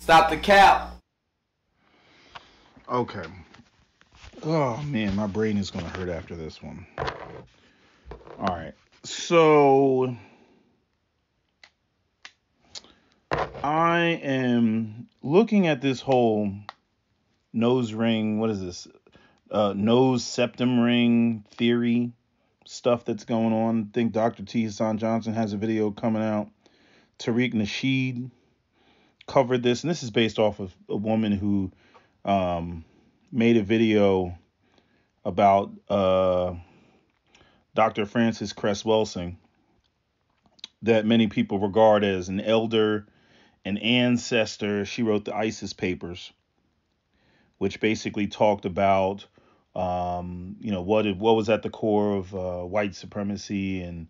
Stop the cap. Okay. Oh man, my brain is gonna hurt after this one. All right. So I am looking at this whole nose ring. What is this? Nose septum ring theory stuff that's going on. I think Dr. T. Hassan Johnson has a video coming out. Tariq Nasheed covered this, and this is based off of a woman who made a video about Dr. Frances Cress Welsing that many people regard as an elder, an ancestor. She wrote the ISIS papers, which basically talked about what was at the core of white supremacy, and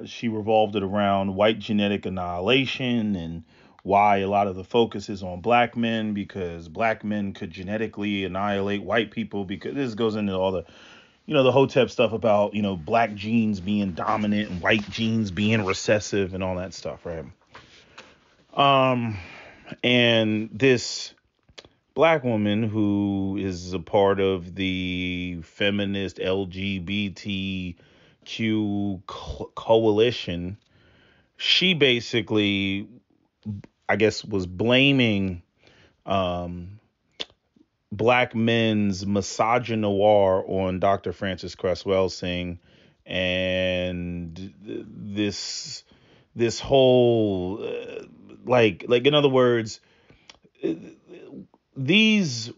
she revolved it around white genetic annihilation and why a lot of the focus is on black men, because black men could genetically annihilate white people, because this goes into all the the Hotep stuff about black genes being dominant and white genes being recessive and all that stuff, right? And this black woman who is a part of the feminist LGBTQ coalition, she basically, I guess, was blaming black men's misogynoir on Dr. Frances Cress Welsing, and this whole like in other words, these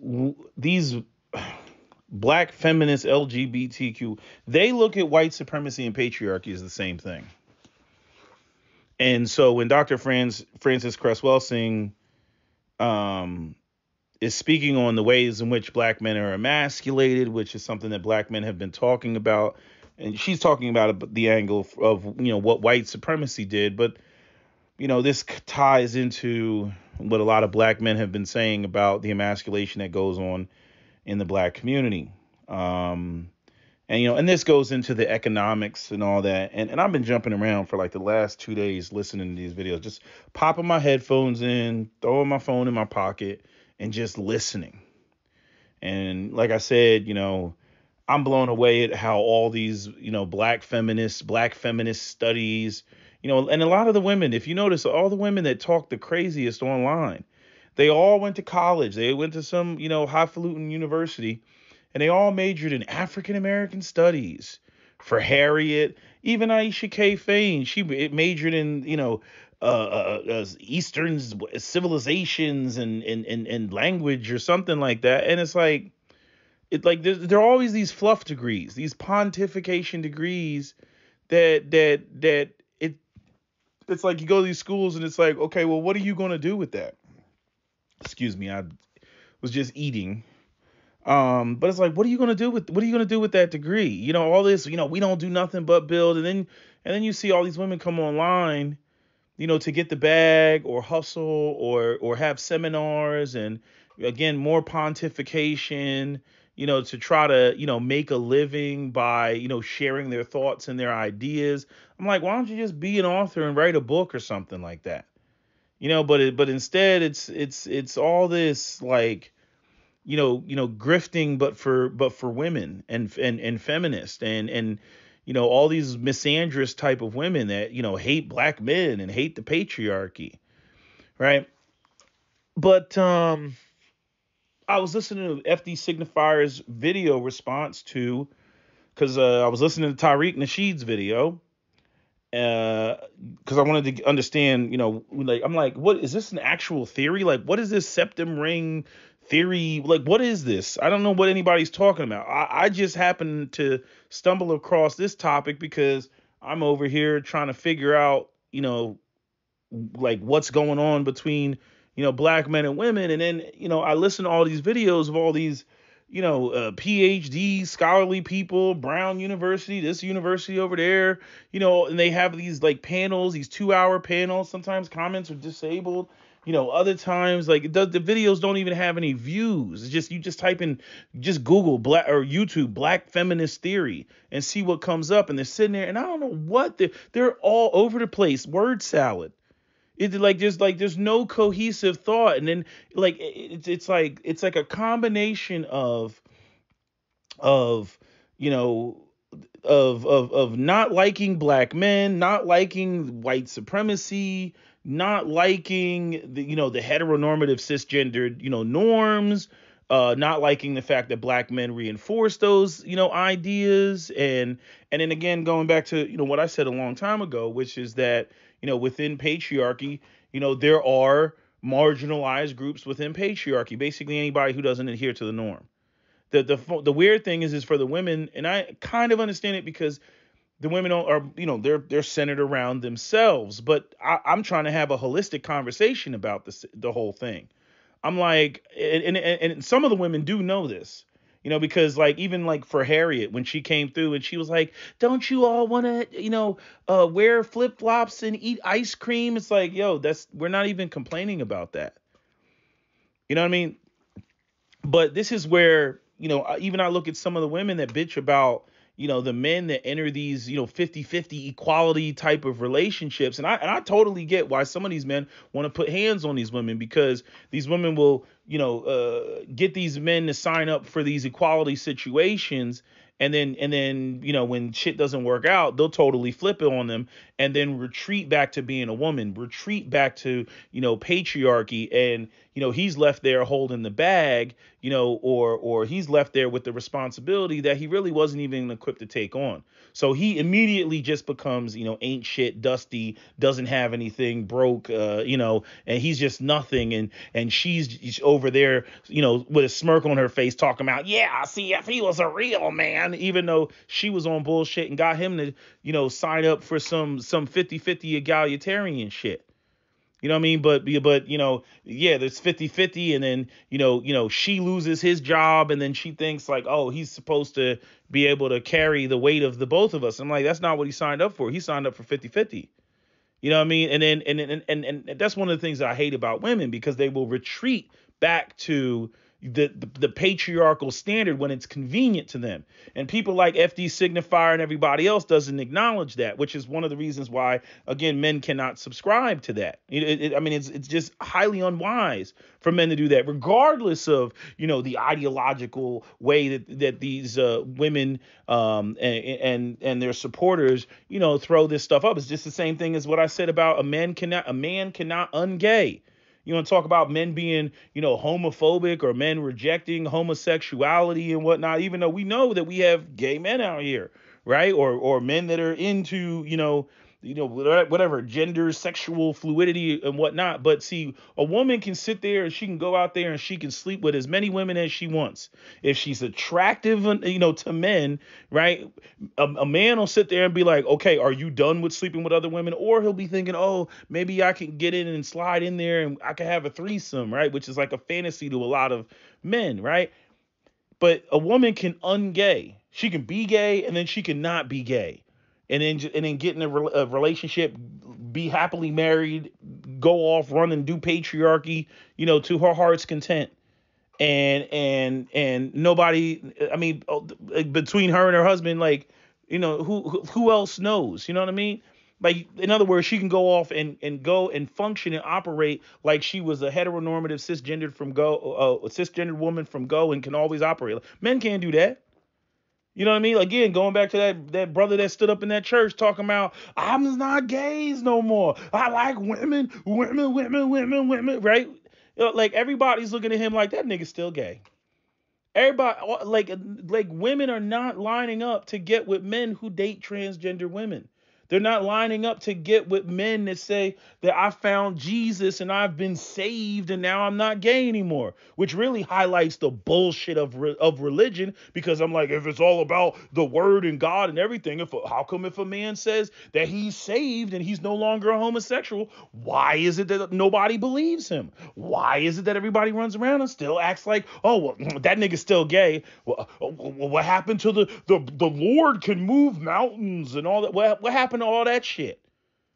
black feminist LGBTQ, they look at white supremacy and patriarchy as the same thing. And so when Dr. Frances Cress Welsing is speaking on the ways in which black men are emasculated, which is something that black men have been talking about, and she's talking about the angle of what white supremacy did, but this ties into what a lot of black men have been saying about the emasculation that goes on in the black community. And this goes into the economics and all that. And I've been jumping around for like the last 2 days listening to these videos, just popping my headphones in, throwing my phone in my pocket, and just listening. And like I said, I'm blown away at how all these, black feminist studies, and a lot of the women, if you notice, all the women that talk the craziest online, they all went to college. They went to some, highfalutin university, and they all majored in African American studies. For Harriet, even Aisha K. Fain, she majored in, Eastern civilizations and language or something like that. And it's like, there are always these fluff degrees, these pontification degrees that it's like you go to these schools and it's like, okay, well, what are you going to do with that? Excuse me, I was just eating. But it's like, what are you going to do with that degree? All this, we don't do nothing but build. And then you see all these women come online, to get the bag or hustle or have seminars, and again, more pontification, to try to, make a living by, sharing their thoughts and their ideas. I'm like, why don't you just be an author and write a book or something like that? But instead it's all this like, grifting, but for women and feminists and all these misandrous type of women that, hate black men and hate the patriarchy. Right. But I was listening to FD Signifier's video response to, because I was listening to Tariq Nasheed's video, because I wanted to understand, I'm like, what is this, an actual theory? Like, what is this septum ring theory? Like, what is this? I don't know what anybody's talking about. I just happened to stumble across this topic because I'm over here trying to figure out, like what's going on between, black men and women. And then, I listen to all these videos of all these, PhD scholarly people, Brown University, this university over there, and they have these like panels, these 2-hour panels. Sometimes comments are disabled, other times like the videos don't even have any views. It's just, you just type in, just Google black or YouTube black feminist theory and see what comes up. And they're sitting there and I don't know what they're all over the place. Word salad. It's there's no cohesive thought, and then it's like a combination of you know of not liking black men, not liking white supremacy, not liking the heteronormative cisgendered norms, not liking the fact that black men reinforce those ideas, and then again going back to what I said a long time ago, which is that within patriarchy, there are marginalized groups within patriarchy, basically anybody who doesn't adhere to the norm. The weird thing is for the women, and I kind of understand it because the women are they're centered around themselves, but I'm trying to have a holistic conversation about the whole thing. I'm like, and some of the women do know this, because like even like for Harriet when she came through and she was like, don't you all want to wear flip flops and eat ice cream? It's like, yo, we're not even complaining about that. You know what I mean? But this is where, even I look at some of the women that bitch about, the men that enter these, 50-50 equality type of relationships. And I totally get why some of these men want to put hands on these women, because these women will, get these men to sign up for these equality situations. And then, when shit doesn't work out, they'll totally flip it on them and then retreat back to being a woman, retreat back to, patriarchy. And, he's left there holding the bag, or he's left there with the responsibility that he really wasn't even equipped to take on. So he immediately just becomes, ain't shit, dusty, doesn't have anything, broke, and he's just nothing. And she's over there, with a smirk on her face talking about, yeah, see, if he was a real man, even though she was on bullshit and got him to, sign up for some 50-50 egalitarian shit. You know what I mean? But yeah, there's 50-50, and then, she loses his job, and then she thinks like, oh, he's supposed to be able to carry the weight of the both of us. I'm like, that's not what he signed up for. He signed up for 50-50. You know what I mean? And then and that's one of the things that I hate about women, because they will retreat back to the patriarchal standard when it's convenient to them. And people like FD Signifier and everybody else doesn't acknowledge that, which is one of the reasons why, again, men cannot subscribe to that. It's just highly unwise for men to do that, regardless of, the ideological way that these women and their supporters, throw this stuff up. It's just the same thing as what I said about a man cannot ungay. You want to talk about men being, homophobic, or men rejecting homosexuality and whatnot, even though we know that we have gay men out here, right? Or men that are into, whatever gender, sexual fluidity and whatnot. But see, a woman can sit there and she can go out there and she can sleep with as many women as she wants. If she's attractive, to men, right? A man will sit there and be like, okay, are you done with sleeping with other women? Or he'll be thinking, oh, maybe I can get in and slide in there and I can have a threesome, right? Which is like a fantasy to a lot of men, right? But a woman can ungay. She can be gay and then she can not be gay. And then get in a relationship, be happily married, go off, run and do patriarchy, to her heart's content. And nobody, between her and her husband, like, who else knows? You know what I mean? Like, in other words, she can go off and go and function and operate like she was a heteronormative cisgendered woman from Go, and can always operate. Men can't do that. You know what I mean? Again, going back to that brother that stood up in that church talking about, I'm not gays no more. I like women, right? Like, everybody's looking at him like, that nigga's still gay. Everybody, like women are not lining up to get with men who date transgender women. They're not lining up to get with men that say that I found Jesus and I've been saved and now I'm not gay anymore, which really highlights the bullshit of religion. Because I'm like, if it's all about the word and God and everything, how come if a man says that he's saved and he's no longer a homosexual, why is it that nobody believes him? Why is it that everybody runs around and still acts like, oh, well, that nigga's still gay? Well, what happened to the Lord can move mountains and all that? What happened to all that shit?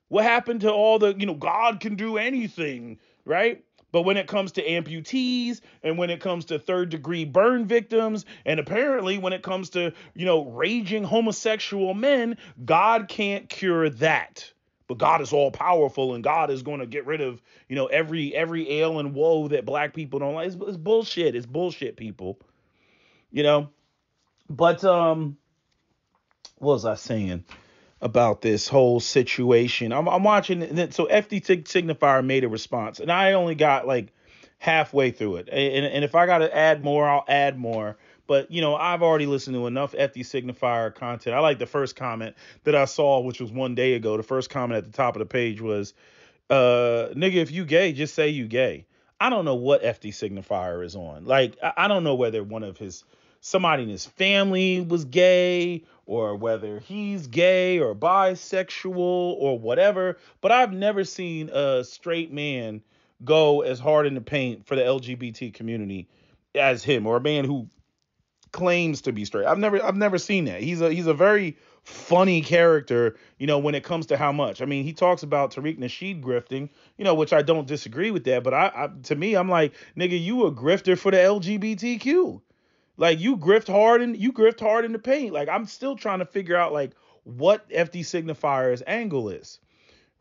What happened to all the, God can do anything, right? But when it comes to amputees, and when it comes to third-degree burn victims, and apparently when it comes to, raging homosexual men, God can't cure that. but God is all powerful and God is going to get rid of, every ail and woe that black people don't like. It's bullshit. It's bullshit, people. You know. But what was I saying about this whole situation? I'm watching it. So FD Signifier made a response, and I only got like halfway through it. And if I got to add more, I'll add more. But I've already listened to enough FD Signifier content. I like the first comment that I saw, which was one day ago. The first comment at the top of the page was, nigga, if you gay, just say you gay. I don't know what FD Signifier is on. Like, I don't know whether somebody in his family was gay, or whether he's gay or bisexual or whatever. But I've never seen a straight man go as hard in the paint for the LGBT community as him, or a man who claims to be straight. I've never seen that. He's a very funny character, when it comes to how much. I mean, he talks about Tariq Nasheed grifting, which I don't disagree with that. But to me, I'm like, nigga, you a grifter for the LGBTQ. Like, you grift hard in the paint. Like, I'm still trying to figure out like what FD Signifier's angle is,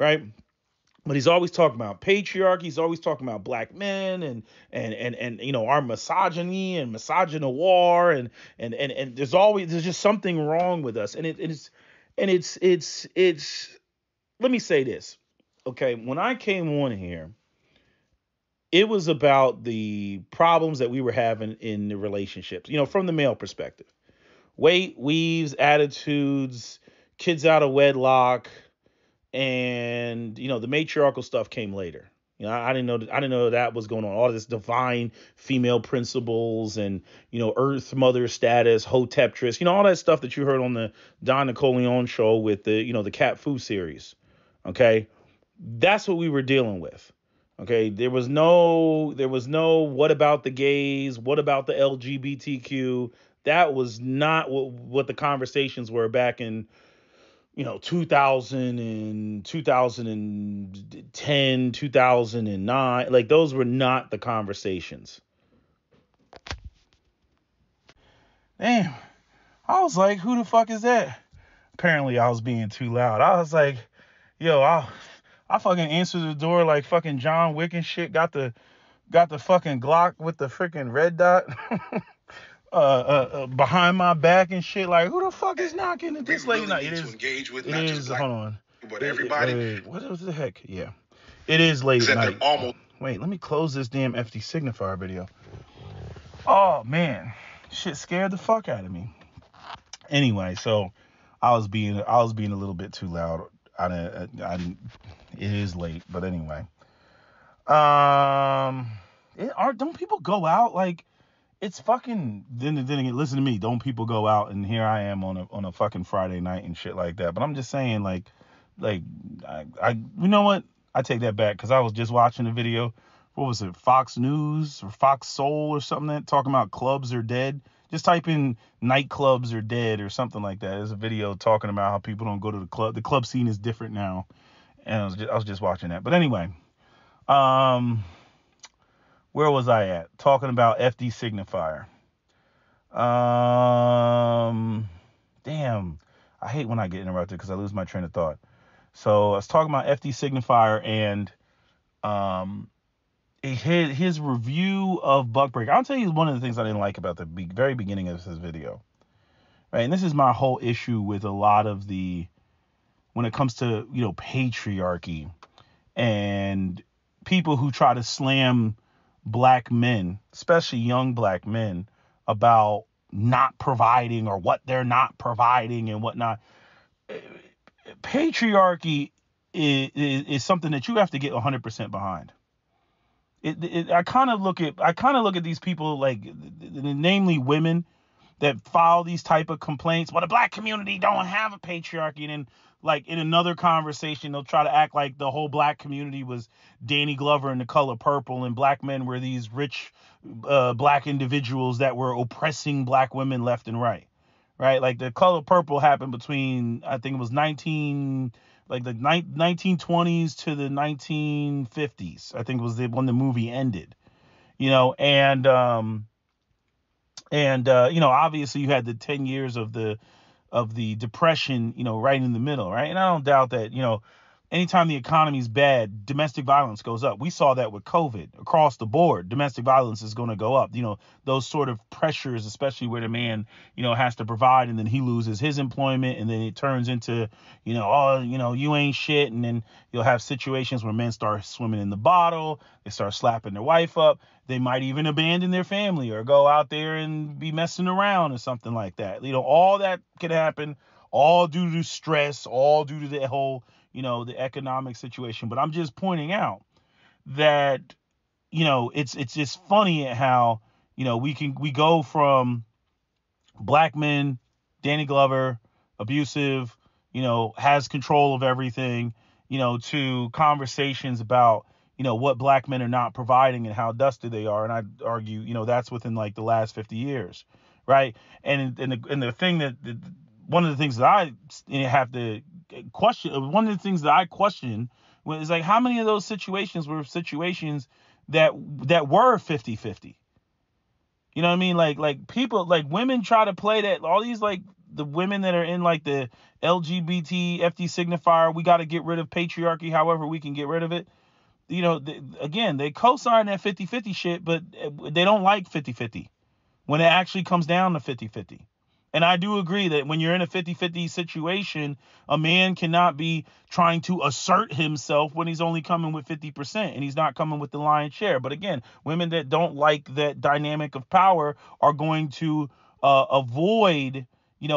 right? But he's always talking about patriarchy. He's always talking about black men and our misogyny and misogynoir and there's just something wrong with us. It's let me say this. Okay, when I came on here, it was about the problems that we were having in the relationships, from the male perspective. Weight, weaves, attitudes, kids out of wedlock, and the matriarchal stuff came later. I didn't know that was going on. All this divine female principles and Earth Mother status, Hoteptress, all that stuff that you heard on the Don Nicoleone show with the Cat Fu series. Okay, that's what we were dealing with. Okay, there was no what about the gays? What about the LGBTQ? That was not what the conversations were back in 2000 and 2010, 2009. Like, those were not the conversations. Damn. I was like, who the fuck is that? Apparently I was being too loud. I was like, yo, I fucking answered the door like fucking John Wick and shit. Got the fucking Glock with the freaking red dot behind my back and shit. Like, who the fuck is knocking at this late night? It is. It is. Hold on. But everybody. What was the heck? Yeah. It is late at night. Wait, let me close this damn FD Signifier video. Oh man, shit scared the fuck out of me. Anyway, so I was being a little bit too loud. It is late, but anyway. Don't people go out like? It's fucking. Then again, listen to me. Don't people go out, and here I am on a fucking Friday night and shit like that. But I'm just saying, like I you know what? I take that back, because I was just watching a video. What was it? Fox News or Fox Soul or something that talking about clubs are dead. Just type in nightclubs are dead or something like that. There's a video talking about how people don't go to the club. The club scene is different now, and I was just watching that. But anyway, where was I at? Talking about FD Signifier. Damn. I hate when I get interrupted because I lose my train of thought. So I was talking about FD Signifier and his review of Buckbreaker. I'll tell you one of the things I didn't like about the very beginning of this video. Right, and this is my whole issue with a lot of when it comes to patriarchy and people who try to slam black men, especially young black men, about not providing or what they're not providing and whatnot. Patriarchy is something that you have to get 100% behind. I kind of look at these people, like namely women, that file these type of complaints. Well, the black community don't have a patriarchy. And then, like, in another conversation, they'll try to act like the whole black community was Danny Glover and The Color Purple, and black men were these rich black individuals that were oppressing black women left and right. Right? Like, The Color Purple happened between, I think it was the 1920s to the 1950s. I think it was when the movie ended. And obviously you had the 10 years of the depression, right in the middle, right? And I don't doubt that, anytime the economy's bad, domestic violence goes up. We saw that with COVID across the board. Domestic violence is going to go up. Those sort of pressures, especially where the man, has to provide, and then he loses his employment, and then it turns into, you ain't shit. And then you'll have situations where men start swimming in the bottle. They start slapping their wife up. They might even abandon their family or go out there and be messing around or something like that. All that could happen, all due to stress, all due to the whole, the economic situation. But I'm just pointing out that, it's just funny at how, we go from black men, Danny Glover, abusive, has control of everything, to conversations about, what black men are not providing and how dusty they are. And I argue, that's within like the last 50 years. Right. And the thing that one of the things that I have to question, one of the things that I question is like, how many of those situations were situations that were 50-50? You know what I mean? Like people, like women try to play that, all these, like the women that are in like the LGBT FD signifier, we got to get rid of patriarchy, however we can get rid of it. Again, they co-sign that 50-50 shit, but they don't like 50-50 when it actually comes down to 50-50. And I do agree that when you're in a 50-50 situation, a man cannot be trying to assert himself when he's only coming with 50% and he's not coming with the lion's share. But again, women that don't like that dynamic of power are going to avoid,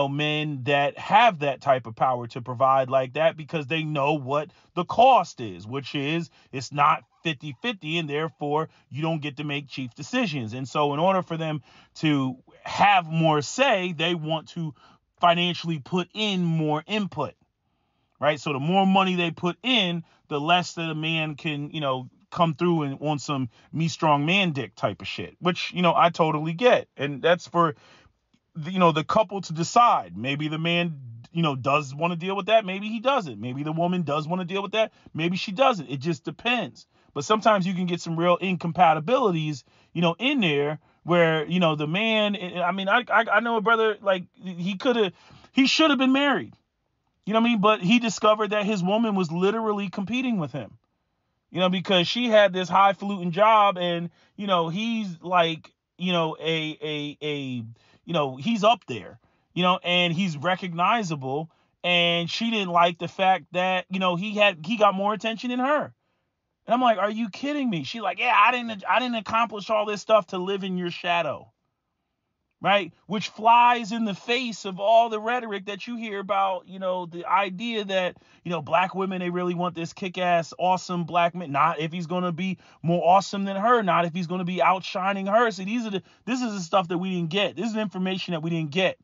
men that have that type of power to provide like that, because they know what the cost is, which is it's not 50-50, and therefore you don't get to make chief decisions. And so in order for them to have more say, they want to financially put in more input, right? So the more money they put in, the less that a man can, come through and on some me strong man dick type of shit, which, I totally get. And that's for, the couple to decide. Maybe the man, does want to deal with that. Maybe he doesn't. Maybe the woman does want to deal with that. Maybe she doesn't. It just depends. But sometimes you can get some real incompatibilities, in there where, the man, I mean, I know a brother, like he should have been married, but he discovered that his woman was literally competing with him, because she had this highfalutin job, and, he's like, he's up there, and he's recognizable, and she didn't like the fact that, he got more attention than her. And I'm like, are you kidding me? She's like, yeah, I didn't accomplish all this stuff to live in your shadow. Right? Which flies in the face of all the rhetoric that you hear about, the idea that, black women, they really want this kick-ass, awesome black man. Not if he's going to be more awesome than her. Not if he's going to be outshining her. See, this is the stuff that we didn't get. This is the information that we didn't get.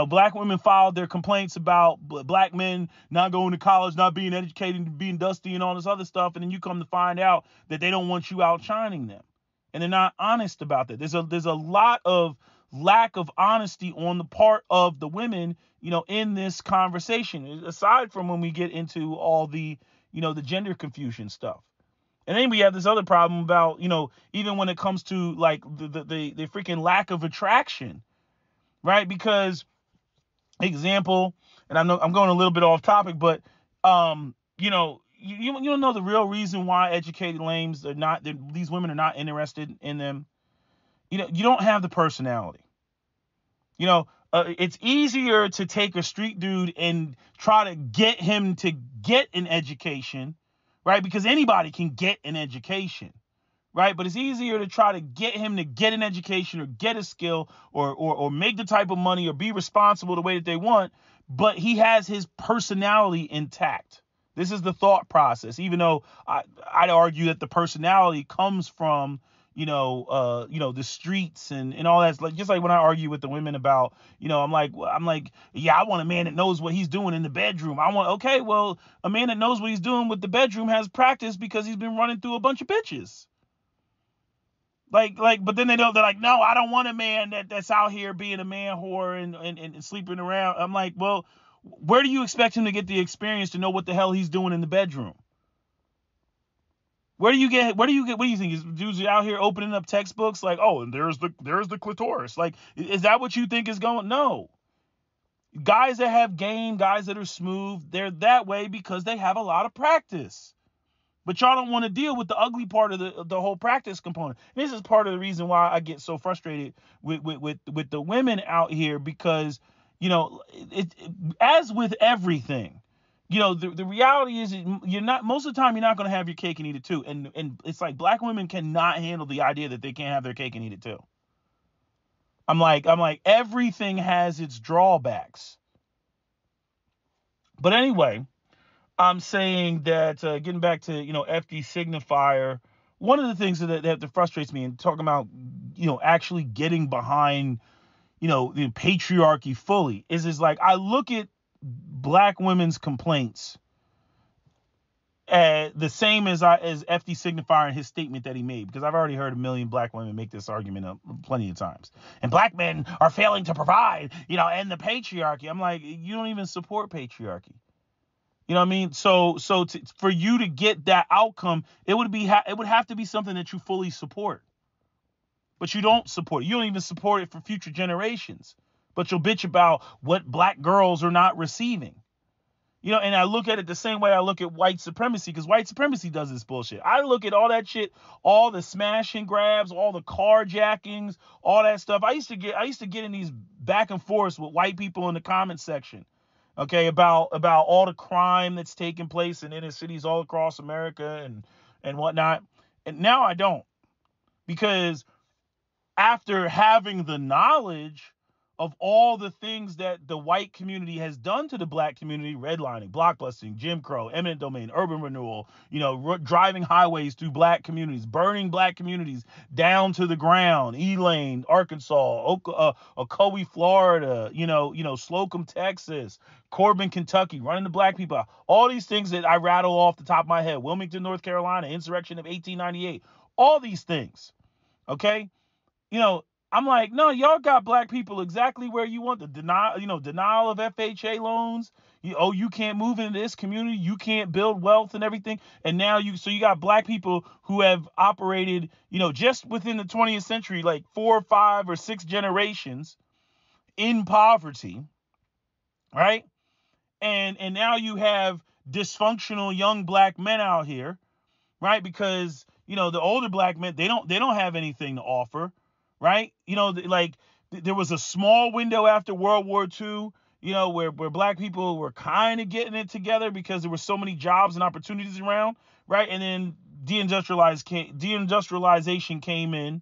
Black women filed their complaints about black men not going to college, not being educated, being dusty and all this other stuff. And then you come to find out that they don't want you outshining them. And they're not honest about that. There's a lot of lack of honesty on the part of the women, in this conversation, aside from when we get into all the, the gender confusion stuff. And then we have this other problem about, even when it comes to like the freaking lack of attraction, right? Because example, and I'm going a little bit off topic, but, you don't know the real reason why educated lames are not, these women are not interested in them. You don't have the personality. It's easier to take a street dude and try to get him to get an education, right? Because anybody can get an education, right? But it's easier to try to get him to get an education or get a skill or make the type of money or be responsible the way that they want, but he has his personality intact. This is the thought process, even though I'd argue that the personality comes from, the streets and all that. Like, just like when I argue with the women about, I'm like, yeah, I want a man that knows what he's doing in the bedroom. Okay, well, a man that knows what he's doing with the bedroom has practice because he's been running through a bunch of bitches. But then they're like, no, I don't want a man that's out here being a man whore and sleeping around. I'm like, well, where do you expect him to get the experience to know what the hell he's doing in the bedroom? What do you think? Is dudes out here opening up textbooks like, oh, and there's the clitoris. Like, is that what you think is going? No. Guys that have game, guys that are smooth, they're that way because they have a lot of practice. But y'all don't want to deal with the ugly part of the whole practice component. This is part of the reason why I get so frustrated with the women out here, because, as with everything, the reality is you're not, most of the time, you're not going to have your cake and eat it too. And it's like black women cannot handle the idea that they can't have their cake and eat it too. I'm like, everything has its drawbacks. But anyway, I'm saying that, getting back to, FD signifier, one of the things that frustrates me, and talking about, actually getting behind, the patriarchy fully, is like, I look at black women's complaints the same as FD signifier in his statement that he made, because I've already heard a million black women make this argument plenty of times. And black men are failing to provide, and the patriarchy. I'm like, you don't even support patriarchy. You know what I mean? So for you to get that outcome, it would have to be something that you fully support. But you don't support it. You don't even support it for future generations. But you'll bitch about what black girls are not receiving. And I look at it the same way I look at white supremacy, because white supremacy does this bullshit. I look at all that shit, all the smash and grabs, all the carjackings, all that stuff. I used to get in these back and forths with white people in the comment section. Okay, about all the crime that's taking place in inner cities all across America and whatnot. And now I don't, because after having the knowledge of all the things that the white community has done to the black community, redlining, blockbusting, Jim Crow, eminent domain, urban renewal, driving highways through black communities, burning black communities down to the ground, Elaine, Arkansas, Ocoee, Florida, Slocum, Texas, Corbin, Kentucky, running the black people out. All these things that I rattle off the top of my head, Wilmington, North Carolina, insurrection of 1898, all these things, okay? I'm like, no, y'all got black people exactly where you want. The denial of FHA loans. You can't move into this community. You can't build wealth and everything. And now you got black people who have operated, just within the 20th century, like 4 or 5 or 6 generations in poverty, right? And now you have dysfunctional young black men out here, right? Because, the older black men, they don't have anything to offer. Right? There was a small window after World War II, where black people were kind of getting it together because there were so many jobs and opportunities around, right? And then deindustrialization came in,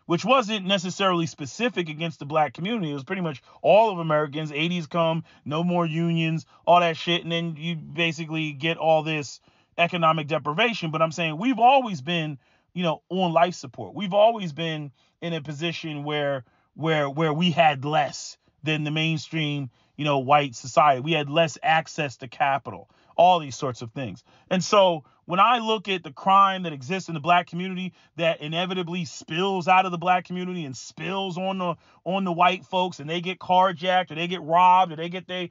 which wasn't necessarily specific against the black community. It was pretty much all of Americans. 80s come, no more unions, all that shit. And then you basically get all this economic deprivation. But I'm saying we've always been, on life support. We've always been in a position where we had less than the mainstream, white society. We had less access to capital, all these sorts of things. And so when I look at the crime that exists in the black community that inevitably spills out of the black community and spills on the white folks, and they get carjacked or they get robbed or they get their,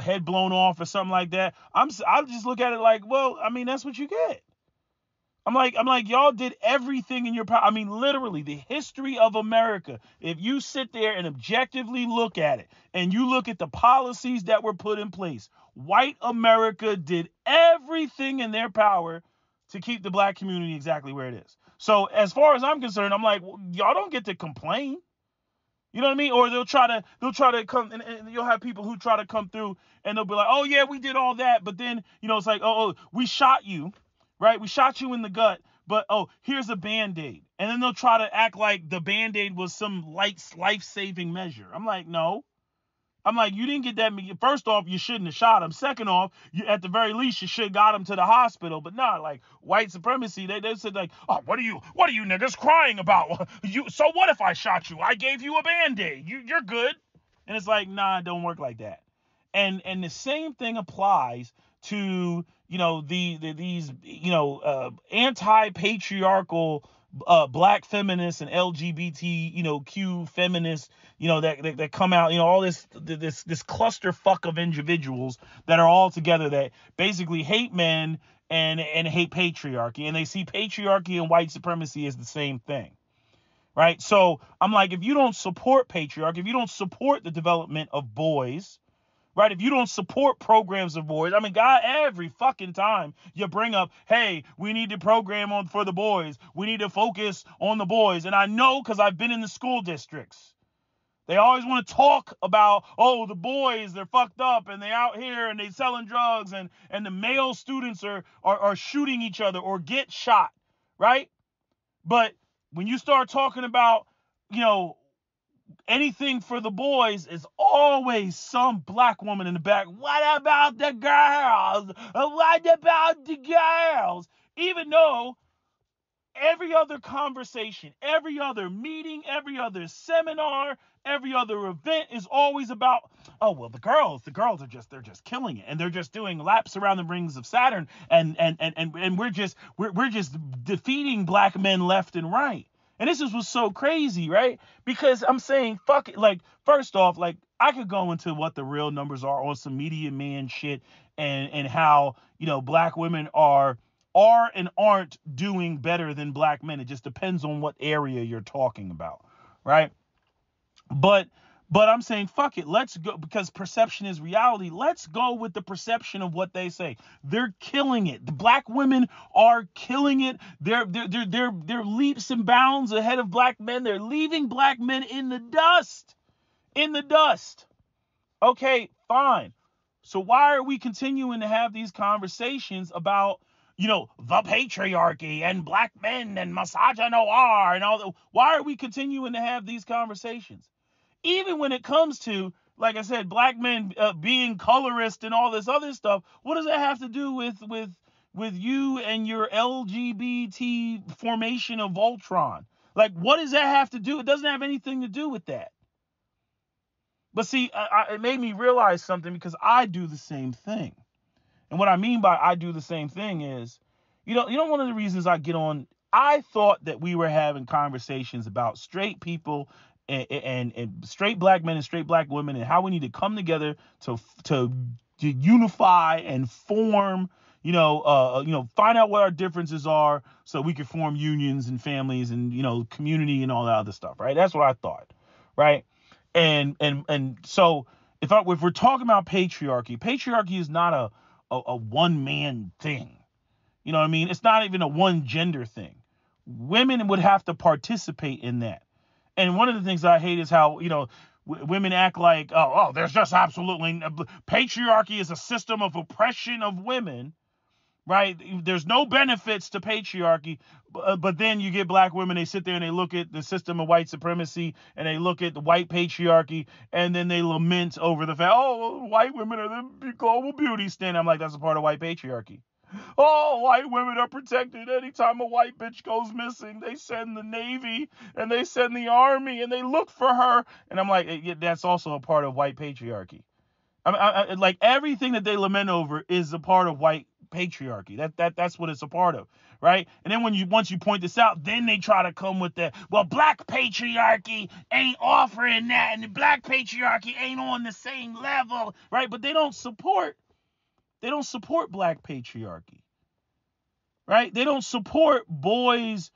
head blown off or something like that, I just look at it like, well, I mean, that's what you get. I'm like, y'all did everything in your power. I mean, literally, the history of America, if you sit there and objectively look at it, and you look at the policies that were put in place, white America did everything in their power to keep the black community exactly where it is. So as far as I'm concerned, I'm like, well, y'all don't get to complain. You know what I mean? Or they'll try to come, and you'll have people who try to come through and they'll be like, oh yeah, we did all that. But then, it's like, oh, we shot you. Right? We shot you in the gut, but, here's a Band-Aid. And then they'll try to act like the Band-Aid was some life-saving measure. I'm like, no. I'm like, you didn't get that. First off, you shouldn't have shot him. Second off, at the very least, you should have got him to the hospital. But not like white supremacy. They said like, oh, what are you niggas crying about? So what if I shot you? I gave you a Band-Aid. You're good. And it's like, nah, it don't work like that. And the same thing applies to, these anti-patriarchal black feminists and LGBT, Q feminists, that come out, all this clusterfuck of individuals that are all together that basically hate men and hate patriarchy, and they see patriarchy and white supremacy as the same thing. Right? So I'm like, if you don't support patriarchy, if you don't support the development of boys, right? If you don't support programs of boys, I mean, God, every fucking time you bring up, hey, we need to program on for the boys. We need to focus on the boys. And I know because I've been in the school districts. They always want to talk about, oh, the boys, they're fucked up and they out here and they selling drugs and the male students are shooting each other or get shot, right? But when you start talking about, anything for the boys, is always some black woman in the back. What about the girls? What about the girls? Even though every other conversation, every other meeting, every other seminar, every other event is always about, oh, well, the girls are they're just killing it. And they're just doing laps around the rings of Saturn. And we're just defeating black men left and right. And this is what's so crazy, right? Because I'm saying, fuck it. Like, first off, like, I could go into what the real numbers are on some media man shit and how, black women are and aren't doing better than black men. It just depends on what area you're talking about, right? But I'm saying, fuck it. Let's go, because perception is reality. Let's go with the perception of what they say. They're killing it. The black women are killing it. They're leaps and bounds ahead of black men. They're leaving black men in the dust. In the dust. Okay, fine. So why are we continuing to have these conversations about, the patriarchy and black men and misogynoir and all that? Why are we continuing to have these conversations? Even when it comes to, like I said, black men being colorist and all this other stuff, what does that have to do with you and your LGBT formation of Voltron? Like, what does that have to do? It doesn't have anything to do with that. But see, it made me realize something, because I do the same thing. And what I mean by I do the same thing is, one of the reasons I get on, I thought that we were having conversations about straight people and straight black men and straight black women and how we need to come together to unify and form, find out what our differences are so we can form unions and families and, community and all that other stuff, right? That's what I thought, right? And so if we're talking about patriarchy is not a one man thing. You know what I mean? It's not even a one gender thing. Women would have to participate in that. And one of the things I hate is how, women act like, oh, there's just absolutely patriarchy is a system of oppression of women, right? There's no benefits to patriarchy. But then you get black women, they sit there and they look at the system of white supremacy and they look at the white patriarchy and then they lament over the fact, oh, white women are the global beauty standard. I'm like, that's a part of white patriarchy. Oh, white women are protected. Anytime a white bitch goes missing, they send the Navy and they send the Army and they look for her. And I'm like, yeah, that's also a part of white patriarchy. I like everything that they lament over is a part of white patriarchy. That's what it's a part of, right? And then once you point this out, then they try to come with that. Well, black patriarchy ain't offering that, and the black patriarchy ain't on the same level, right? But they don't support black patriarchy, right? They don't support boys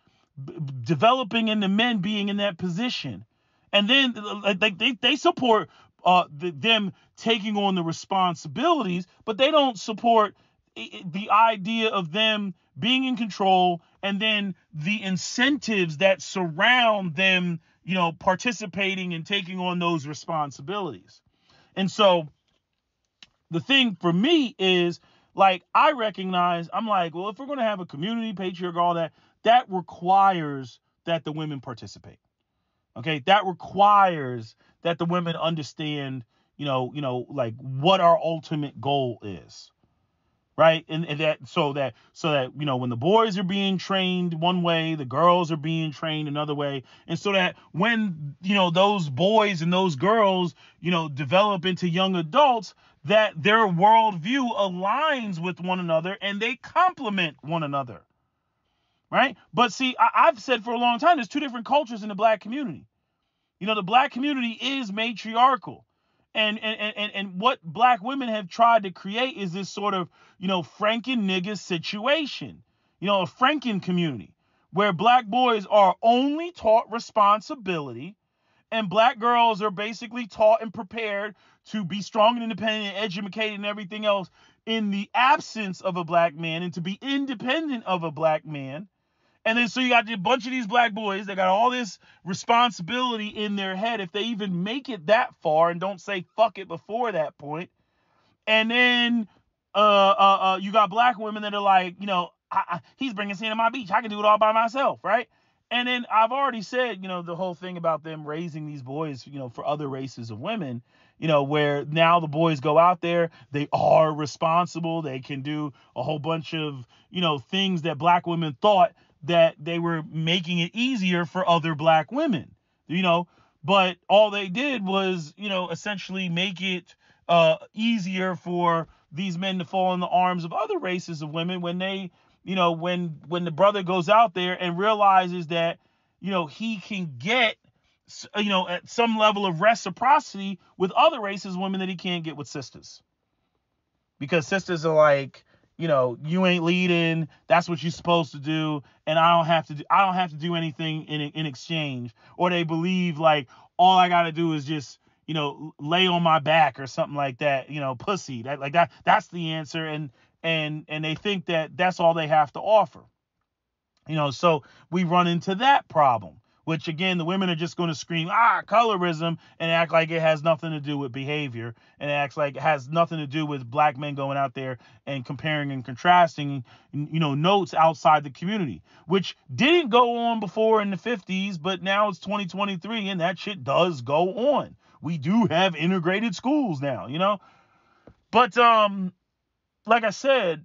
developing into men being in that position. And then they support them taking on the responsibilities, but they don't support the idea of them being in control and then the incentives that surround them, participating and taking on those responsibilities. And so the thing for me is, like, I recognize, I'm like, well, if we're going to have a community, patriarch, all that requires that the women participate. Okay, that requires that the women understand, like what our ultimate goal is. Right. And so that, when the boys are being trained one way, the girls are being trained another way. And so that when, those boys and those girls, develop into young adults, that their worldview aligns with one another and they complement one another. Right. But see, I've said for a long time, there's two different cultures in the black community. The black community is matriarchal. And what black women have tried to create is this sort of, Franken nigga situation, a Franken community where black boys are only taught responsibility and black girls are basically taught and prepared to be strong and independent and educated and everything else in the absence of a black man and to be independent of a black man. And then so you got a bunch of these black boys that got all this responsibility in their head if they even make it that far and don't say fuck it before that point. And then you got black women that are like, he's bringing sand to my beach. I can do it all by myself, right? And then I've already said, the whole thing about them raising these boys, for other races of women, where now the boys go out there, they are responsible. They can do a whole bunch of, things that black women thought that they were making it easier for other black women, but all they did was, essentially make it easier for these men to fall in the arms of other races of women when they, when the brother goes out there and realizes that, he can get, at some level of reciprocity with other races of women that he can't get with sisters. Because sisters are like, you ain't leading. That's what you're supposed to do, and I don't have to do anything in exchange. Or they believe like all I gotta do is just lay on my back or something like that. Pussy. That's the answer, and they think that that's all they have to offer. So we run into that problem. Which, again, the women are just going to scream, colorism, and act like it has nothing to do with behavior, and acts like it has nothing to do with black men going out there and comparing and contrasting, notes outside the community, which didn't go on before in the 50s, but now it's 2023, and that shit does go on. We do have integrated schools now, But, like I said,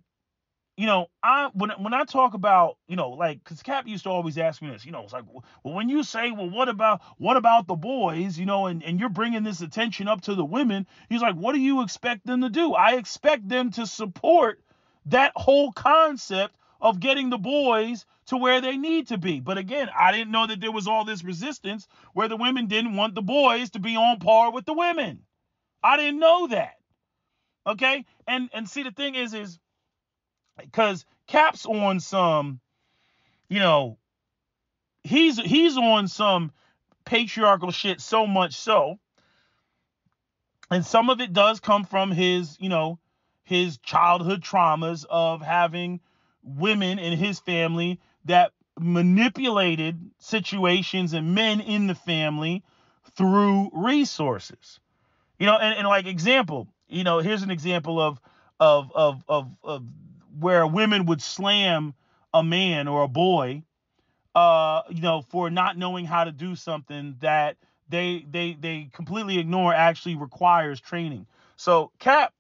when I talk about, because Cap used to always ask me this, it's like, well, when you say, well, what about the boys, and you're bringing this attention up to the women, he's like, what do you expect them to do? I expect them to support that whole concept of getting the boys to where they need to be. But again, I didn't know that there was all this resistance where the women didn't want the boys to be on par with the women. I didn't know that. Okay. And see, the thing is, because Cap's on some, he's on some patriarchal shit so much so, and some of it does come from his, his childhood traumas of having women in his family that manipulated situations and men in the family through resources, and like example, here's an example of where women would slam a man or a boy, for not knowing how to do something that they completely ignore actually requires training. So Cap,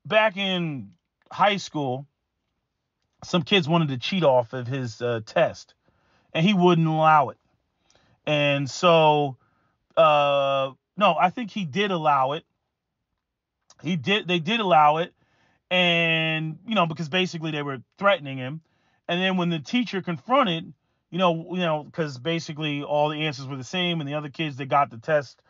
back in high school, some kids wanted to cheat off of his test, and he wouldn't allow it. And so, no, I think he did allow it. They did allow it. And, because basically they were threatening him. And then when the teacher confronted, because basically all the answers were the same and the other kids that got the test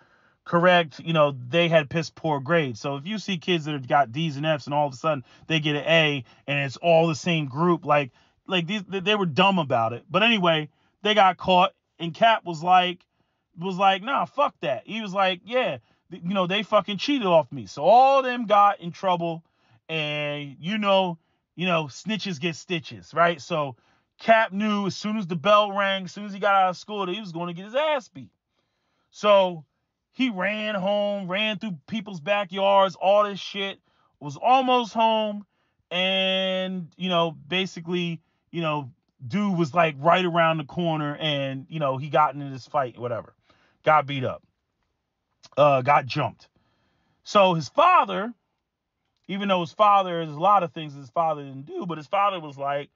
correct, they had piss poor grades. So if you see kids that have got D's and F's and all of a sudden they get an A and it's all the same group, like they were dumb about it. But anyway, they got caught, and Cap was like, nah, fuck that. He was like, yeah, they fucking cheated off me. So all of them got in trouble. And, snitches get stitches, right? So Cap knew as soon as the bell rang, as soon as he got out of school, that he was going to get his ass beat. So he ran home, ran through people's backyards, all this shit, was almost home. And, basically, dude was like right around the corner, and, he got into this fight, whatever, got beat up, got jumped. So his father, even though his father, there's a lot of things his father didn't do, but his father was like,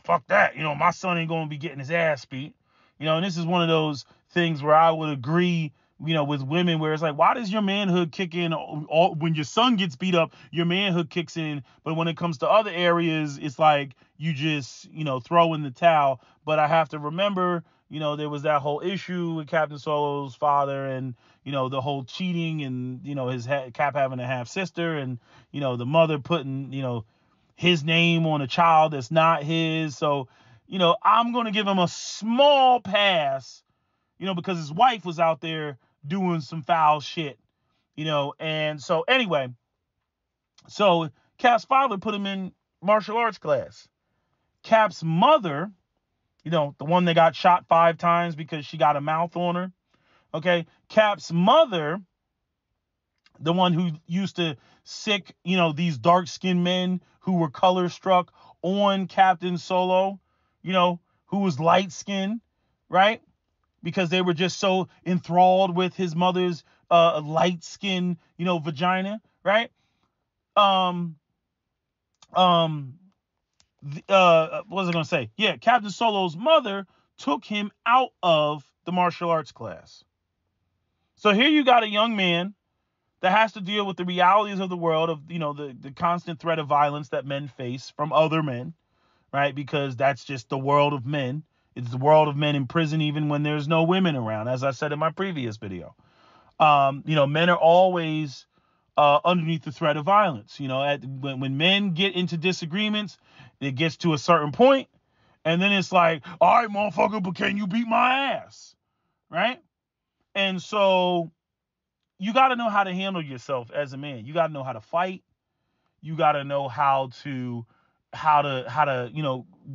fuck that. My son ain't going to be getting his ass beat. And this is one of those things where I would agree, with women, where it's like, why does your manhood kick in when your son gets beat up, your manhood kicks in. But when it comes to other areas, it's like you just, throw in the towel. But I have to remember, there was that whole issue with Captain Solo's father and, the whole cheating and, his Cap having a half sister and, the mother putting, his name on a child that's not his. So, I'm going to give him a small pass, because his wife was out there doing some foul shit, and so anyway, so Cap's father put him in martial arts class. Cap's mother, the one that got shot 5 times because she got a mouth on her. Okay. Cap's mother, the one who used to sick, these dark skinned men who were color struck on Captain Solo, who was light skinned, right? Because they were just so enthralled with his mother's light skin, vagina, right? What was I gonna say? Yeah, Captain Solo's mother took him out of the martial arts class. So here you got a young man that has to deal with the realities of the world, of the constant threat of violence that men face from other men, right? Because that's just the world of men. It's the world of men in prison even when there's no women around, as I said in my previous video. Men are always underneath the threat of violence. When men get into disagreements, it gets to a certain point, and then it's like, all right, motherfucker, but can you beat my ass? Right? And so you got to know how to handle yourself as a man. You got to know how to fight. You got to know how to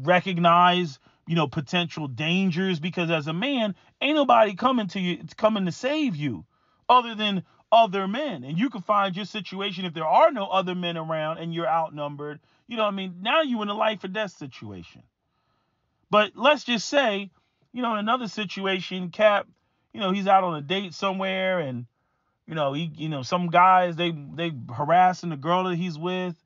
recognize, potential dangers, because as a man, ain't nobody coming to you, it's coming to save you other than other men. And you can find your situation, if there are no other men around and you're outnumbered, now you in a life or death situation. But let's just say, in another situation, Cap, he's out on a date somewhere, and some guys, they harassing the girl that he's with,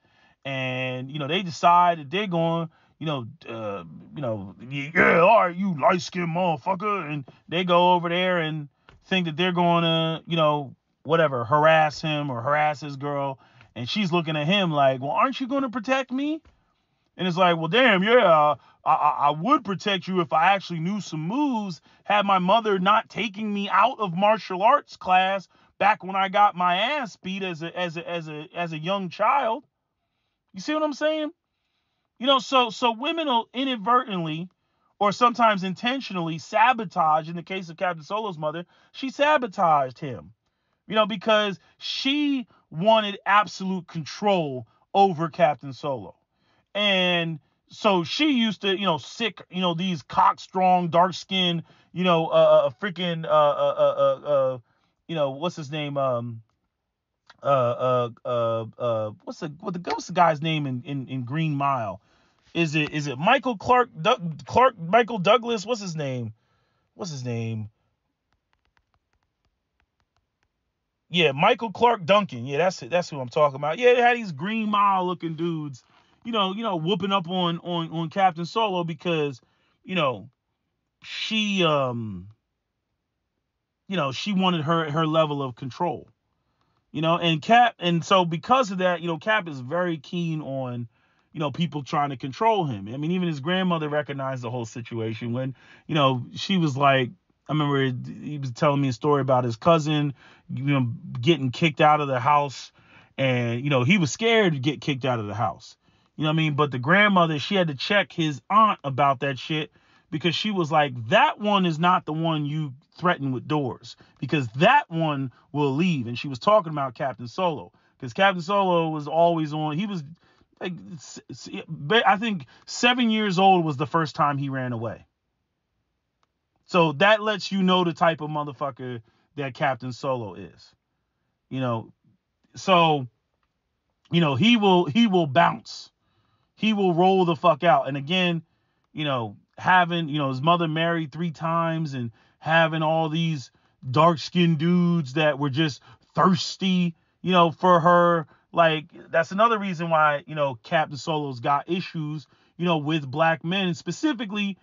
and they decide that they're going, yeah, all right, you light-skinned motherfucker, and they go over there and think that they're going to, whatever, harass him or harass his girl, and she's looking at him like, well, aren't you going to protect me? And it's like, well, damn, yeah, I would protect you if I actually knew some moves, had my mother not taking me out of martial arts class back when I got my ass beat as a young child. You see what I'm saying? So women will inadvertently, or sometimes intentionally, sabotage. In the case of Captain Solo's mother, she sabotaged him, because she wanted absolute control over Captain Solo. And so she used to, sick, these cock-strong, dark-skinned, freaking, what's his name? What's the guy's name in Green Mile? Is it Michael Michael Douglas? What's his name? Yeah, Michael Clark Duncan. Yeah, that's who I'm talking about. Yeah, they had these Green Mile looking dudes, whooping up on Captain Solo because, she she wanted her level of control. And Cap, and so because of that, Cap is very keen on, people trying to control him. I mean, even his grandmother recognized the whole situation when, she was like, I remember he was telling me a story about his cousin, getting kicked out of the house, and, he was scared to get kicked out of the house. But the grandmother, she had to check his aunt about that shit, because she was like, that one is not the one you threaten with doors, because that one will leave. And she was talking about Captain Solo, because Captain Solo was always on. He was like, I think 7 years old was the first time he ran away. So that lets you know the type of motherfucker that Captain Solo is. So, he will bounce. He will roll the fuck out. And again, having, his mother married 3 times and having all these dark-skinned dudes that were just thirsty, for her. Like, that's another reason why, Captain Solo's got issues, with black men, specifically,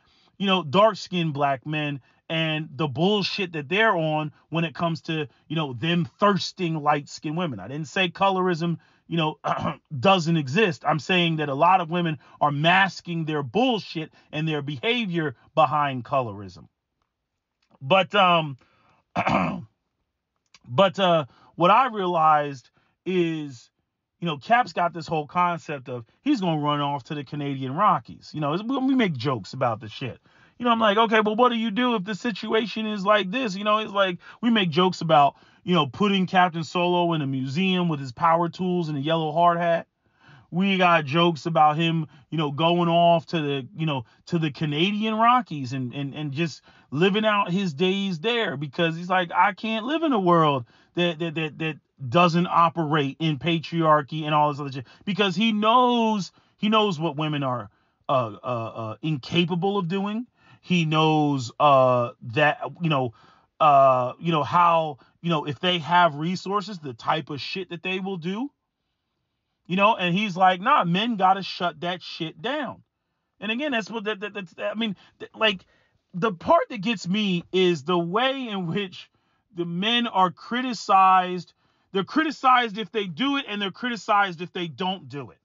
dark-skinned black men, and the bullshit that they're on when it comes to, them thirsting light-skinned women. I didn't say colorism, doesn't exist. I'm saying that a lot of women are masking their bullshit and their behavior behind colorism. But what I realized is, Cap's got this whole concept of he's going to run off to the Canadian Rockies. We make jokes about the shit. I'm like, okay, but what do you do if the situation is like this? It's like we make jokes about, putting Captain Solo in a museum with his power tools and a yellow hard hat. We got jokes about him, going off to the Canadian Rockies and just living out his days there, because he's like, I can't live in a world that doesn't operate in patriarchy and all this other shit, because he knows what women are incapable of doing. He knows that how, if they have resources, the type of shit that they will do. And he's like, nah, men got to shut that shit down. And again, that's what that's, I mean, like, the part that gets me is the way in which the men are criticized. They're criticized if they do it, and they're criticized if they don't do it.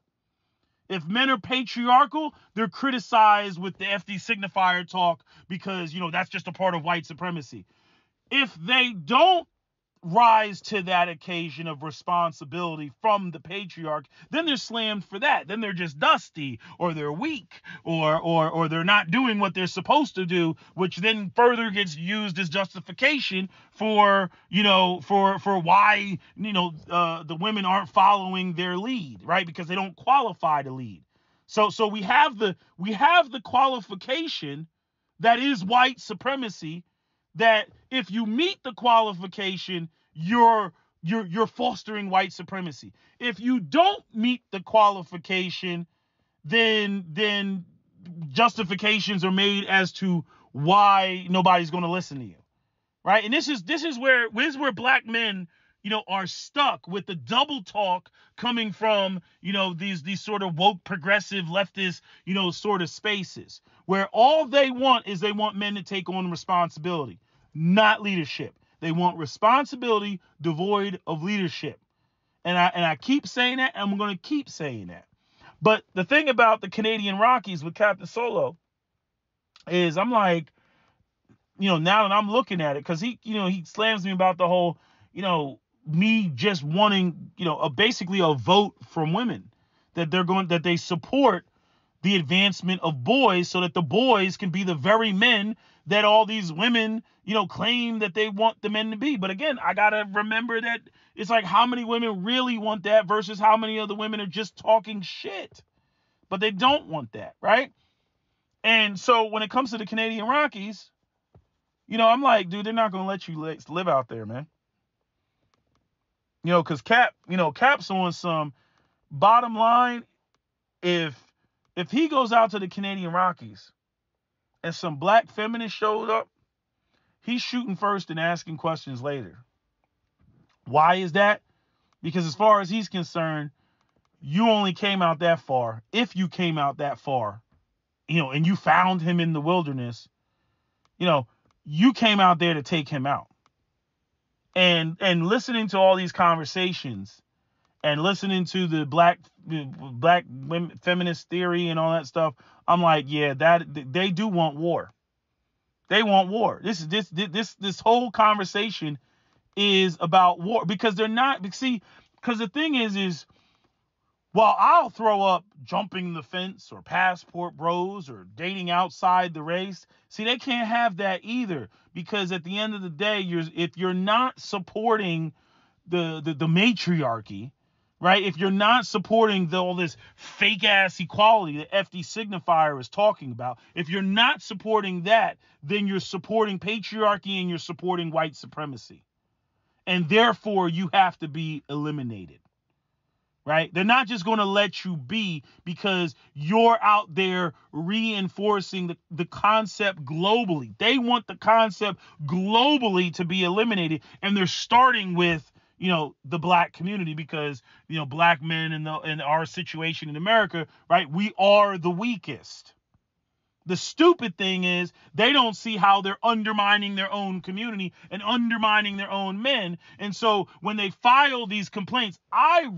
If men are patriarchal, they're criticized with the FD signifier talk because, that's just a part of white supremacy. If they don't rise to that occasion of responsibility from the patriarch, then they're slammed for that. Then they're just dusty, or they're weak, or they're not doing what they're supposed to do, which then further gets used as justification for why the women aren't following their lead, right? Because they don't qualify to lead. So we have the qualification that is white supremacy, that if you meet the qualification, you're fostering white supremacy. If you don't meet the qualification, then justifications are made as to why nobody's going to listen to you, right? And this is where black men are stuck with the double talk coming from these sort of woke progressive leftist sort of spaces, where all they want men to take on responsibility, not leadership. They want responsibility devoid of leadership. And I keep saying that, and I'm going to keep saying that. But the thing about the Canadian Rockies with Captain Solo is, I'm like, now that I'm looking at it, because he slams me about the whole, me just wanting, basically a vote from women, that they support the advancement of boys, so that the boys can be the very men that all these women, claim that they want the men to be. But again, I got to remember that it's like, how many women really want that versus how many of the women are just talking shit, but they don't want that, right? And so when it comes to the Canadian Rockies, I'm like, dude, they're not going to let you live out there, man. Because Cap's on some bottom line. If he goes out to the Canadian Rockies and some black feminists showed up, he's shooting first and asking questions later. Why is that? Because as far as he's concerned, you only came out that far. If you came out that far, and you found him in the wilderness, you came out there to take him out. And listening to all these conversations and listening to the black women, feminist theory and all that stuff, I'm like, yeah, that they do want war. They want war. This whole conversation is about war, because they're not. See, because the thing is while I'll throw up jumping the fence or passport bros or dating outside the race, see, they can't have that either, because at the end of the day, if you're not supporting the matriarchy, right? If you're not supporting all this fake ass equality that FD signifier is talking about, if you're not supporting that, then you're supporting patriarchy and you're supporting white supremacy. And therefore you have to be eliminated, right? They're not just going to let you be because you're out there reinforcing the concept globally. They want the concept globally to be eliminated. And they're starting with, the black community, because, black men in our situation in America, right? We are the weakest. The stupid thing is they don't see how they're undermining their own community and undermining their own men. And so when they file these complaints, I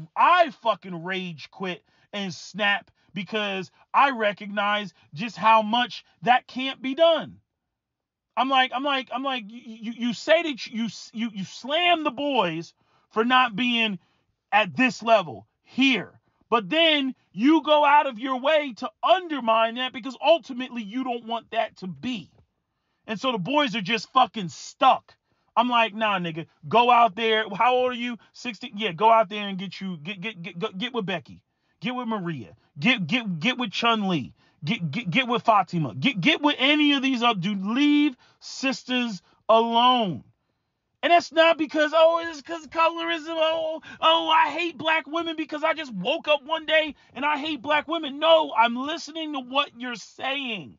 fucking rage quit and snap, because I recognize just how much that can't be done. I'm like, you say that you slam the boys for not being at this level here, But then you go out of your way to undermine that because ultimately you don't want that to be. And so the boys are just fucking stuck. I'm like, nah, nigga, go out there. How old are you? 16. Yeah, go out there and get with Becky. Get with Maria. Get with Chun-Li. Get with Fatima. Get with any of these other dudes. Leave sisters alone. And that's not because, it's because colorism. I hate black women because I just woke up one day and I hate black women. No, I'm listening to what you're saying.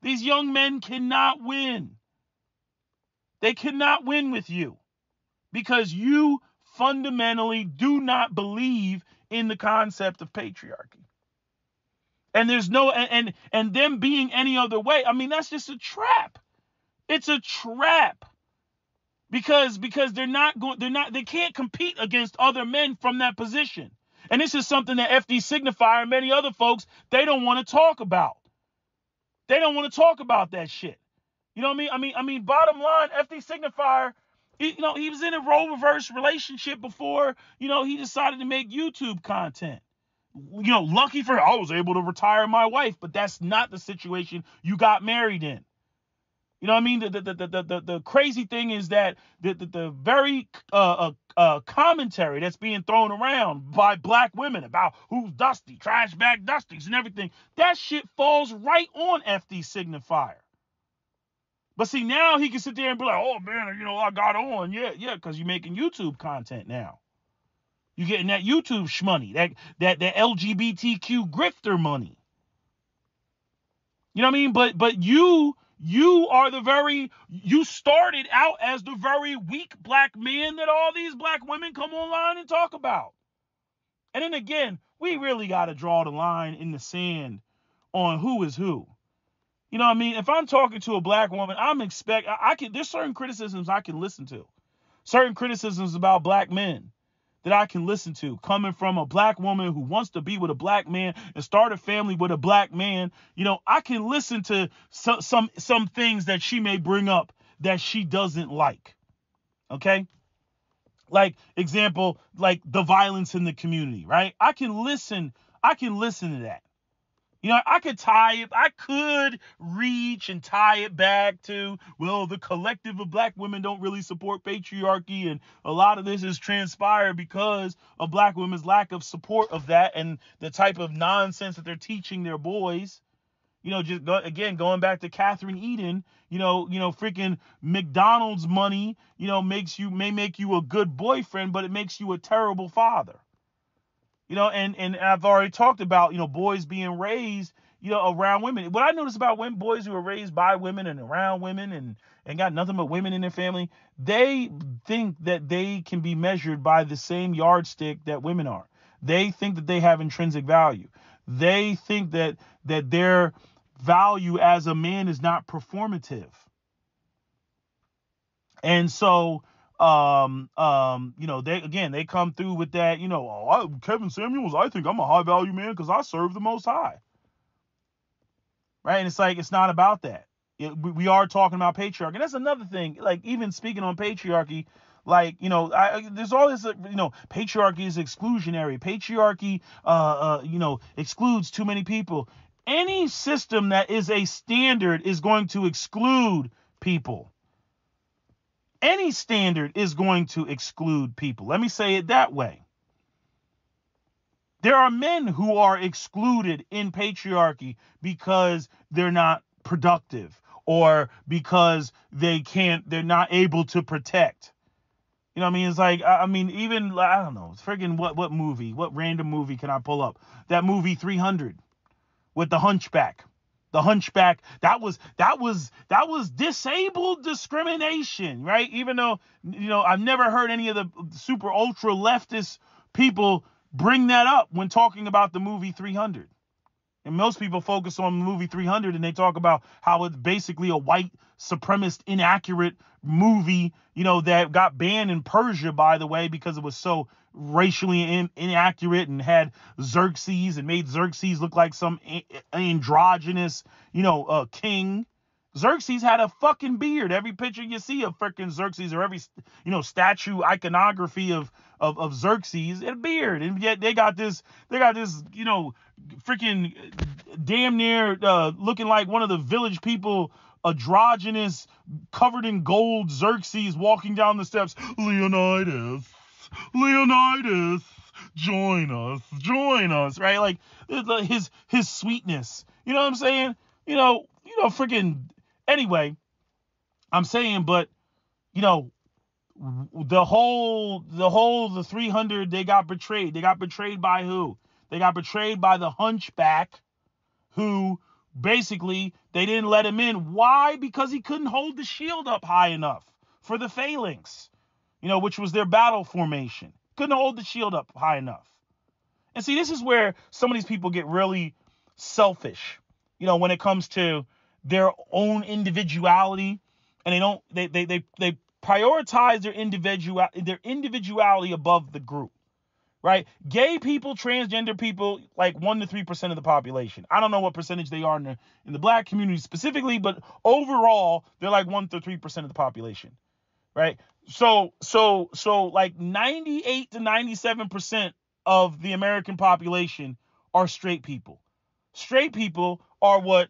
These young men cannot win. They cannot win with you because you fundamentally do not believe in the concept of patriarchy. And there's no, and them being any other way, I mean, that's just a trap. It's a trap. Because they can't compete against other men from that position. And this is something that FD Signifier and many other folks, they don't want to talk about. They don't want to talk about that shit. You know what I mean, bottom line, FD Signifier, he was in a role reverse relationship before, he decided to make YouTube content. Lucky for him, I was able to retire my wife, but that's not the situation you got married in. You know what I mean? The crazy thing is that the very commentary that's being thrown around by black women about who's dusty, trash bag dusties and everything, that shit falls right on FD Signifier. But see, now he can sit there and be like, oh man, I got on. Yeah, because you're making YouTube content now. You're getting that YouTube shmoney, that LGBTQ grifter money. You know what I mean? But you are you started out as the very weak black man that all these black women come online and talk about. And then again, we really got to draw the line in the sand on who is who. You know what I mean? If I'm talking to a black woman, there's certain criticisms I can listen to. Certain criticisms about black men that I can listen to coming from a black woman who wants to be with a black man and start a family with a black man. I can listen to some things that she may bring up that she doesn't like. Okay? Like example, like the violence in the community, right? I can listen to that. I could reach and tie it back to, well, the collective of black women don't really support patriarchy. And a lot of this is transpired because of black women's lack of support of that and the type of nonsense that they're teaching their boys. Going back to Catherine Eden, freaking McDonald's money, may make you a good boyfriend, but it makes you a terrible father. And I've already talked about, boys being raised, around women. What I notice about boys who are raised by women and around women and got nothing but women in their family, they think that they can be measured by the same yardstick that women are. They think that they have intrinsic value. They think that their value as a man is not performative. And so, they come through with that, Kevin Samuels, I think I'm a high value man because I serve the Most High. Right. And it's like, it's not about that. We are talking about patriarchy. And that's another thing, like even speaking on patriarchy, like, there's all this, patriarchy is exclusionary. Patriarchy, excludes too many people. Any system that is a standard is going to exclude people. Any standard is going to exclude people. Let me say it that way. There are men who are excluded in patriarchy because they're not productive or because they're not able to protect. You know what I mean? It's like, even, I don't know, friggin' what random movie can I pull up? That movie 300 with the hunchback. The hunchback, that was disabled discrimination, right? Even though, I've never heard any of the super ultra leftist people bring that up when talking about the movie 300. And most people focus on the movie 300 and they talk about how it's basically a white supremacist inaccurate movie, that got banned in Persia, by the way, because it was so racially inaccurate and had Xerxes and made Xerxes look like some androgynous, king. Xerxes had a fucking beard. Every picture you see of freaking Xerxes, or every statue iconography of Xerxes, had a beard. And yet they got this freaking damn near looking like one of the village people, androgynous, covered in gold Xerxes walking down the steps. Leonidas, join us, right? Like his sweetness. You know what I'm saying? Freaking. Anyway, I'm saying, but the 300, they got betrayed. They got betrayed by who? They got betrayed by the hunchback, who basically they didn't let him in. Why? Because he couldn't hold the shield up high enough for the phalanx, which was their battle formation. Couldn't hold the shield up high enough. And see, this is where some of these people get really selfish, when it comes to their own individuality, and they prioritize their individuality above the group, right? Gay people, transgender people, like 1 to 3% of the population. I don't know what percentage they are in the black community specifically, but overall, they're like 1 to 3% of the population, right? So like 98 to 97% of the American population are straight people. Straight people are what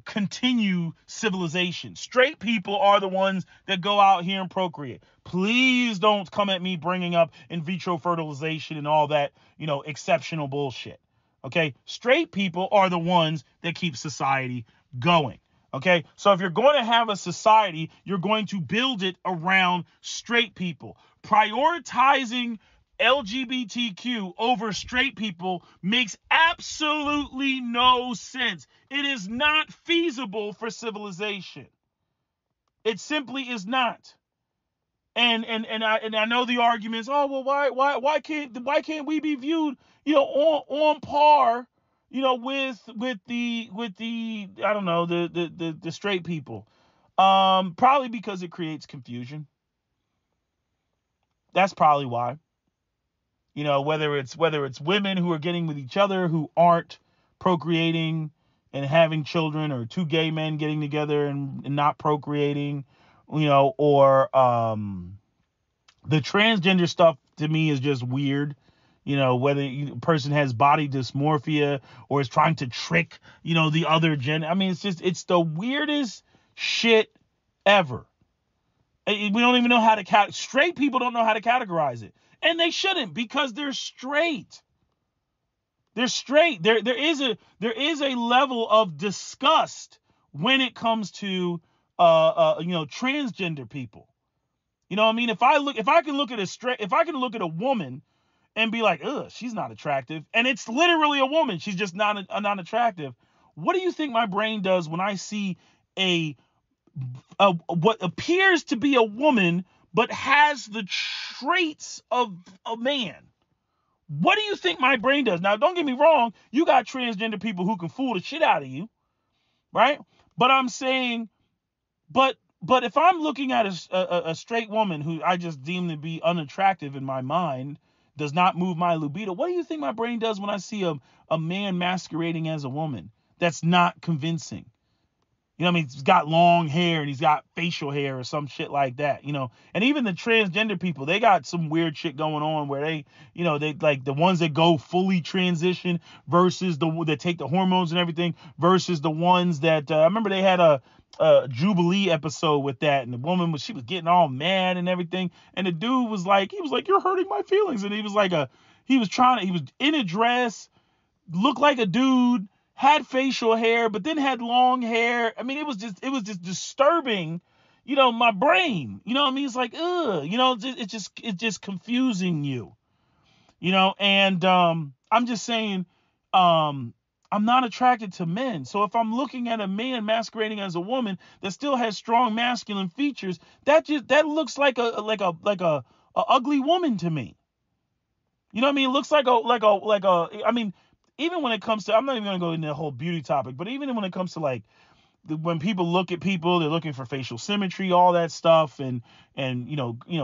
continue civilization. Straight people are the ones that go out here and procreate. Please don't come at me bringing up in vitro fertilization and all that, exceptional bullshit. Okay? Straight people are the ones that keep society going. Okay? So if you're going to have a society, you're going to build it around straight people. Prioritizing LGBTQ over straight people makes absolutely no sense. It is not feasible for civilization. It simply is not. And I know the arguments. Oh well, why can't we be viewed on par with the I don't know, the straight people? Probably because it creates confusion. That's probably why. Whether it's women who are getting with each other who aren't procreating and having children, or two gay men getting together and not procreating, or the transgender stuff to me is just weird. Whether a person has body dysmorphia or is trying to trick, the other gender. I mean, it's the weirdest shit ever. We don't even know how to straight people don't know how to categorize it. And they shouldn't, because they're straight. They're straight. There is a level of disgust when it comes to transgender people. You know what I mean? If I can look at a woman and be like, ugh, she's not attractive, and it's literally a woman, she's just not attractive. What do you think my brain does when I see what appears to be a woman but has the traits of a man? What do you think my brain does? Now, don't get me wrong. You got transgender people who can fool the shit out of you, right? But I'm saying, but if I'm looking at a straight woman who I just deem to be unattractive in my mind, does not move my libido, what do you think my brain does when I see a man masquerading as a woman that's not convincing? I mean, he's got long hair and he's got facial hair or some shit like that, And even the transgender people, they got some weird shit going on where they like the ones that go fully transition versus that take the hormones and everything versus the ones that I remember they had a Jubilee episode with that, and the woman she was getting all mad and everything, and the dude was like, you're hurting my feelings, and he was in a dress, looked like a dude, had facial hair, but then had long hair. I mean, it was just disturbing, my brain. You know what I mean? It's like, ugh, it's just confusing you, and I'm just saying, I'm not attracted to men. So if I'm looking at a man masquerading as a woman that still has strong masculine features, that looks like a ugly woman to me. You know what I mean? It looks like I mean, even when it comes to, I'm not even going to go into the whole beauty topic, but even when it comes to like when people look at people, they're looking for facial symmetry, all that stuff, and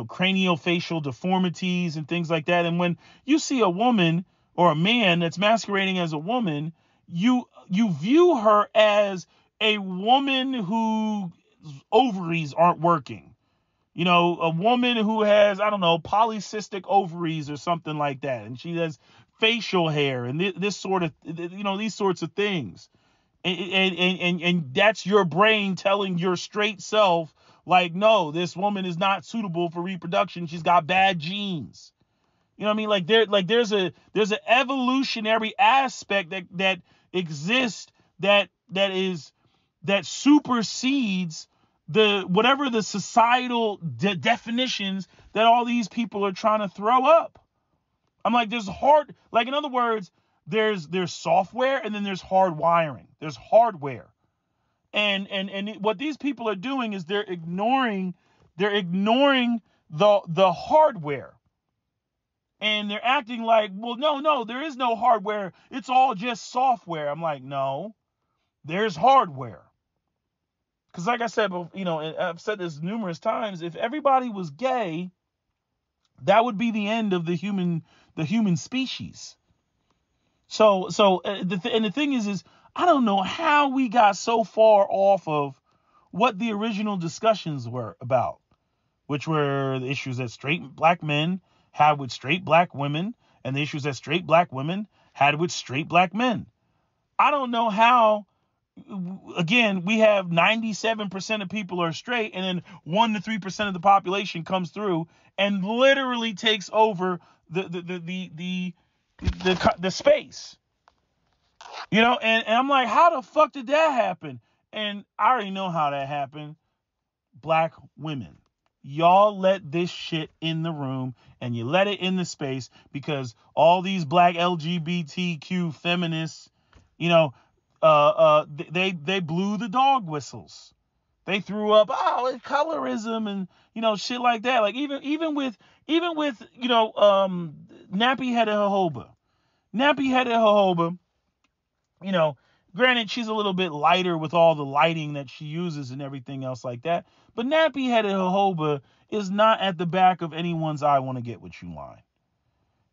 cranial facial deformities and things like that. And when you see a woman or a man that's masquerading as a woman, you view her as a woman whose ovaries aren't working. You know, a woman who has, I don't know, polycystic ovaries or something like that, and she has facial hair and this sort of, these sorts of things. And that's your brain telling your straight self, like, no, this woman is not suitable for reproduction. She's got bad genes. You know what I mean? There's an evolutionary aspect that exists that supersedes the whatever the societal definitions that all these people are trying to throw up. I'm like, in other words, there's software and then there's hard wiring. There's hardware. And what these people are doing is they're ignoring the hardware. And they're acting like, well, no, there is no hardware. It's all just software. I'm like, no, there's hardware. Because like I said, and I've said this numerous times, if everybody was gay, that would be the end of the human species. So the thing is I don't know how we got so far off of what the original discussions were about, which were the issues that straight black men had with straight black women and the issues that straight black women had with straight black men. I don't know how, again, we have 97% of people are straight and then 1 to 3% of the population comes through and literally takes over the space. And I'm like, how the fuck did that happen? And I already know how that happened. Black women. Y'all let this shit in the room and you let it in the space because all these black LGBTQ feminists, they blew the dog whistles. They threw up, it's colorism and, shit like that. Like even with nappy-headed jojoba. Nappy-headed jojoba, granted, she's a little bit lighter with all the lighting that she uses and everything else like that. But nappy-headed jojoba is not at the back of anyone's "I want to get with you" line.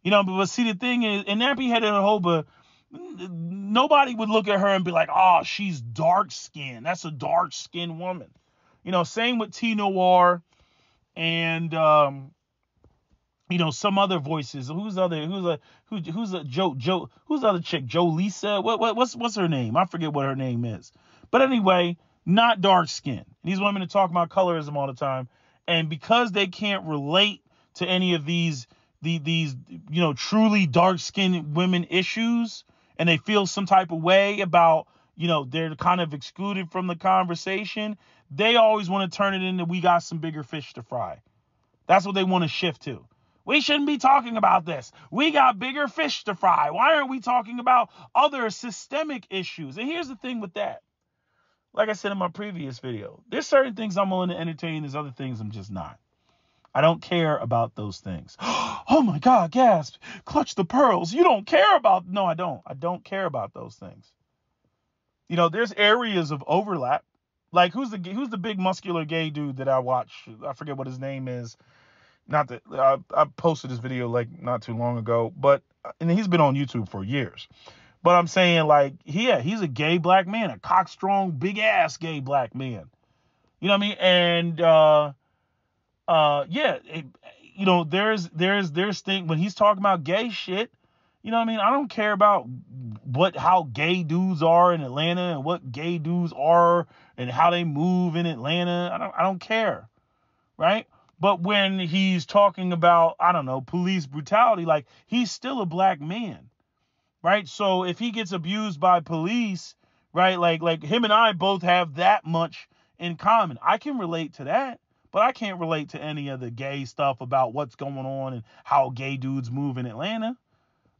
But see, the thing is, in nappy-headed jojoba, nobody would look at her and be like, oh, she's dark-skinned. That's a dark-skinned woman. Same with T Noir and, some other voices. Who's the other chick? Joe Lisa? What's her name? I forget what her name is. But anyway, not dark skin. These women are talking about colorism all the time. And because they can't relate to any of these truly dark skinned women issues, and they feel some type of way about, they're kind of excluded from the conversation, they always want to turn it into, we got some bigger fish to fry. That's what they want to shift to. We shouldn't be talking about this. We got bigger fish to fry. Why aren't we talking about other systemic issues? And here's the thing with that. Like I said in my previous video, there's certain things I'm willing to entertain. There's other things I'm just not. I don't care about those things. Oh my God, gasp. Clutch the pearls. You don't care about. No, I don't. I don't care about those things. There's areas of overlap. Like who's the big muscular gay dude that I watch? I forget what his name is. Not that I posted this video like not too long ago, and he's been on YouTube for years. But I'm saying, like, he's a gay black man, a cockstrong, big ass gay black man. You know what I mean? And there's thing when he's talking about gay shit. You know what I mean? I don't care about how gay dudes are in Atlanta and what gay dudes are and how they move in Atlanta. I don't care, right? But when he's talking about, I don't know, police brutality, like, he's still a black man, right? So if he gets abused by police, right, like him and I both have that much in common. I can relate to that, but I can't relate to any of the gay stuff about what's going on and how gay dudes move in Atlanta.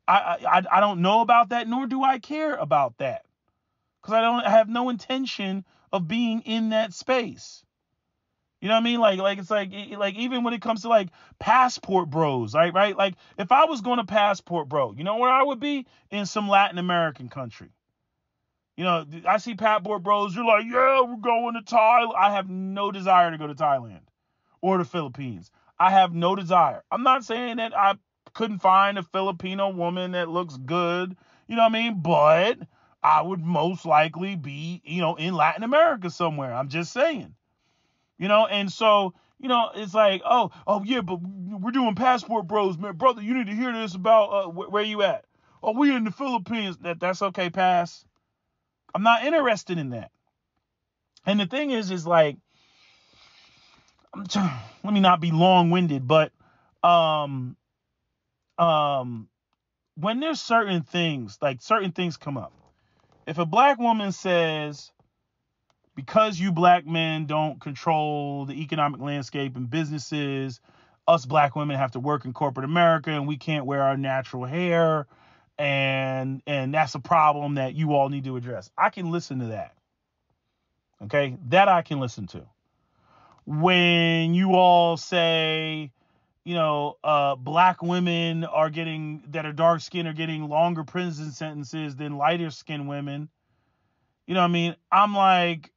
I don't know about that, nor do I care about that, because I have no intention of being in that space. You know what I mean? Like it's like even when it comes to like passport bros, right? Like if I was going to passport bro, you know where I would be? In some Latin American country. I see passport bros. You're like, yeah, we're going to Thailand. I have no desire to go to Thailand or the Philippines. I have no desire. I'm not saying that I couldn't find a Filipino woman that looks good. You know what I mean? But I would most likely be, in Latin America somewhere. I'm just saying, and so, it's like, oh yeah, but we're doing Passport Bros, man. Brother, you need to hear this about where you at. Oh, we in the Philippines. That's okay, pass. I'm not interested in that. And the thing is like, let me not be long-winded, but when there's certain things come up. If a black woman says, because you black men don't control the economic landscape and businesses, us black women have to work in corporate America and we can't wear our natural hair, and that's a problem that you all need to address. I can listen to that. Okay? That I can listen to. When you all say, black women that are dark skinned are getting longer prison sentences than lighter skinned women. You know what I mean? I'm like,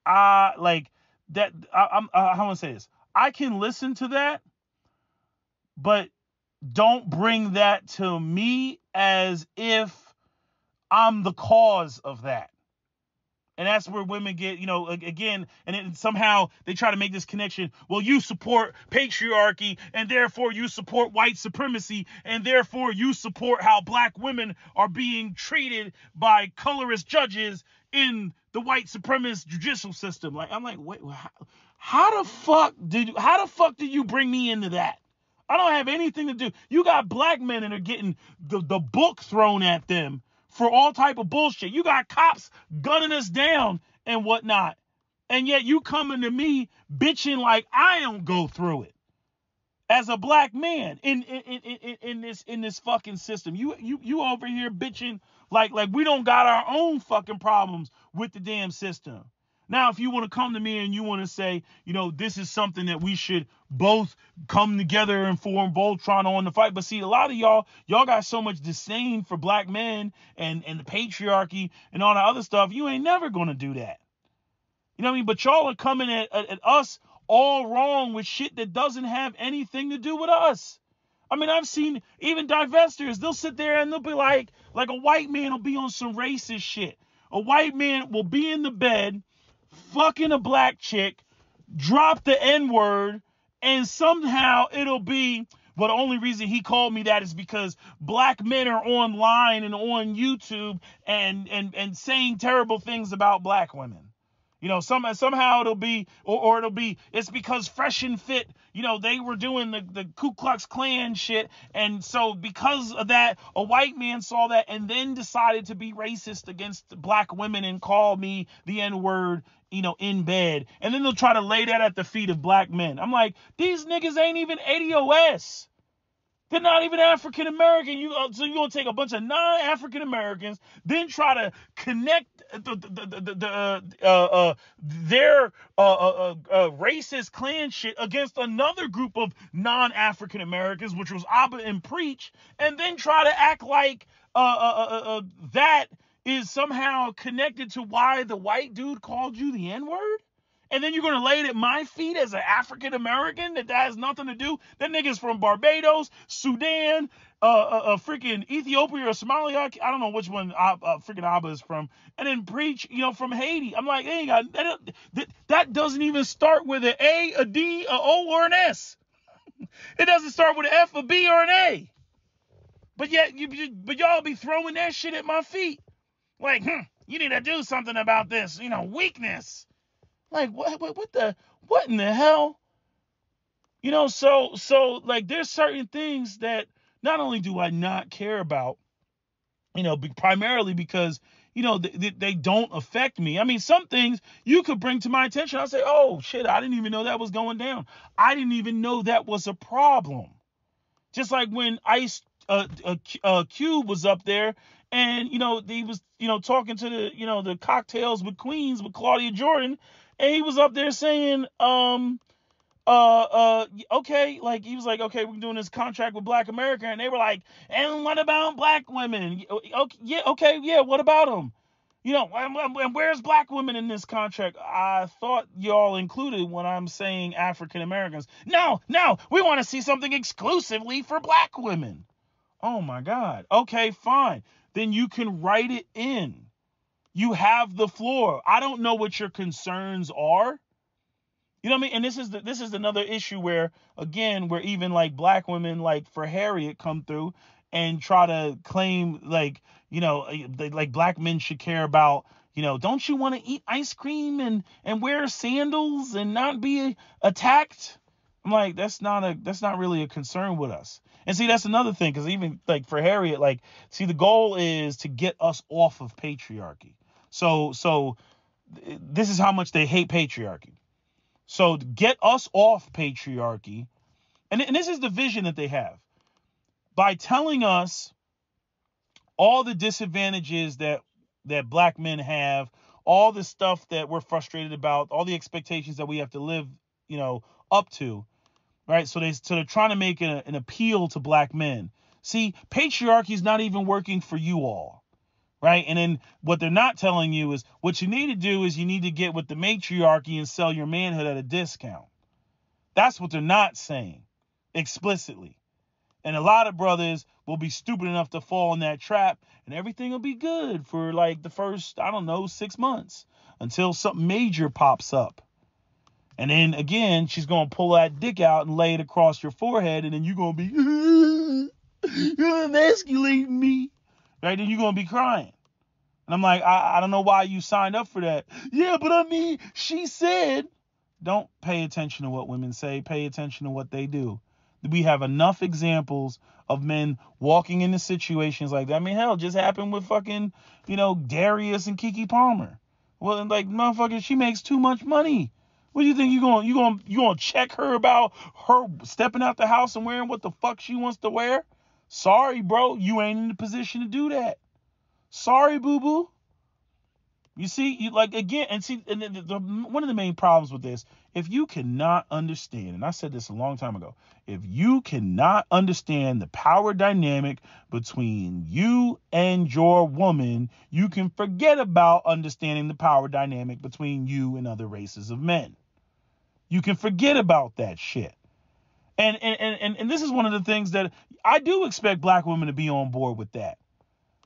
how want to say this? I can listen to that, but don't bring that to me as if I'm the cause of that. And that's where women get, again, and then somehow they try to make this connection. Well, you support patriarchy, and therefore you support white supremacy, and therefore you support how black women are being treated by colorist judges in the white supremacist judicial system. Like, I'm like, wait, how the fuck did you bring me into that? I don't have anything to do. You got black men that are getting the book thrown at them for all type of bullshit. You got cops gunning us down and whatnot. And yet you coming to me bitching like I don't go through it as a black man in this fucking system. You over here bitching like we don't got our own fucking problems with the damn system. Now, if you want to come to me and you want to say, this is something that we should both come together and form Voltron on the fight. But see, a lot of y'all got so much disdain for black men and the patriarchy and all that other stuff. You ain't never going to do that. You know what I mean? But y'all are coming at us all wrong with shit that doesn't have anything to do with us. I mean, I've seen even divestors. They'll sit there and they'll be like a white man will be on some racist shit. A white man will be in the bed fucking a black chick, drop the N-word, and somehow it'll be, well, the only reason he called me that is because black men are online and on YouTube and saying terrible things about black women. Somehow it'll be, or it'll be, it's because Fresh and Fit, they were doing the Ku Klux Klan shit. And so because of that, a white man saw that and then decided to be racist against black women and call me the N-word, in bed. And then they'll try to lay that at the feet of black men. I'm like, these niggas ain't even ADOS. They're not even African American. So you're gonna take a bunch of non-African Americans, then try to connect their racist Klan shit against another group of non-African Americans, which was Abba and Preach, and then try to act like that is somehow connected to why the white dude called you the N-word. And then you're going to lay it at my feet as an African American that has nothing to do. That nigga's from Barbados, Sudan, freaking Ethiopia or Somalia. I don't know which one freaking Abba is from. And then Preach, from Haiti. I'm like, hey, that doesn't even start with an A, a D, a O, or an S. It doesn't start with an F, a B, or an A. But yet, but y'all be throwing that shit at my feet. Like, you need to do something about this, weakness. Like, what in the hell? So like, there's certain things that not only do I not care about, primarily because, they don't affect me. I mean, some things you could bring to my attention. I'll say, oh shit, I didn't even know that was going down. I didn't even know that was a problem. Just like when Ice Cube was up there and, he was, talking to the Cocktails with Queens with Claudia Jordan. And he was up there saying, okay, like, he was like, okay, we're doing this contract with Black America. And they were like, and what about black women? Okay, yeah, what about them? And where's black women in this contract? I thought y'all included when I'm saying African Americans. No, we want to see something exclusively for black women. Oh my God. Okay, fine. then you can write it in. You have the floor. I don't know what your concerns are. You know what I mean? And this is another issue where, again, where even like black women like for Harriet come through and try to claim like, like black men should care about, don't you want to eat ice cream and wear sandals and not be attacked? I'm like, that's not really a concern with us. And see, that's another thing, because even like for Harriet, like, see, the goal is to get us off of patriarchy. So this is how much they hate patriarchy. So to get us off patriarchy, and this is the vision that they have, by telling us all the disadvantages that black men have, all the stuff that we're frustrated about, all the expectations that we have to live, up to, right? So they're trying to make an appeal to black men. See, patriarchy is not even working for you all. Right. And then what they're not telling you is what you need to do is you need to get with the matriarchy and sell your manhood at a discount. That's what they're not saying explicitly. And a lot of brothers will be stupid enough to fall in that trap, and everything will be good for like the first, 6 months until something major pops up. And then again, she's going to pull that dick out and lay it across your forehead. And then you're going to be, you're emasculating me. Right? Then you're going to be crying. And I'm like, I don't know why you signed up for that. Yeah, but I mean, she said, don't pay attention to what women say. Pay attention to what they do. We have enough examples of men walking into situations like that. I mean, hell, it just happened with fucking, Darius and Keke Palmer. Well, like, motherfucker, she makes too much money. What do you think? You gonna check her about her stepping out the house and wearing what the fuck she wants to wear? Sorry, bro, you ain't in the position to do that. Sorry, boo-boo. You see, you like, again, and see, and one of the main problems with this, if you cannot understand, and I said this a long time ago, if you cannot understand the power dynamic between you and your woman, you can forget about understanding the power dynamic between you and other races of men. You can forget about that shit. And this is one of the things that I do expect black women to be on board with that.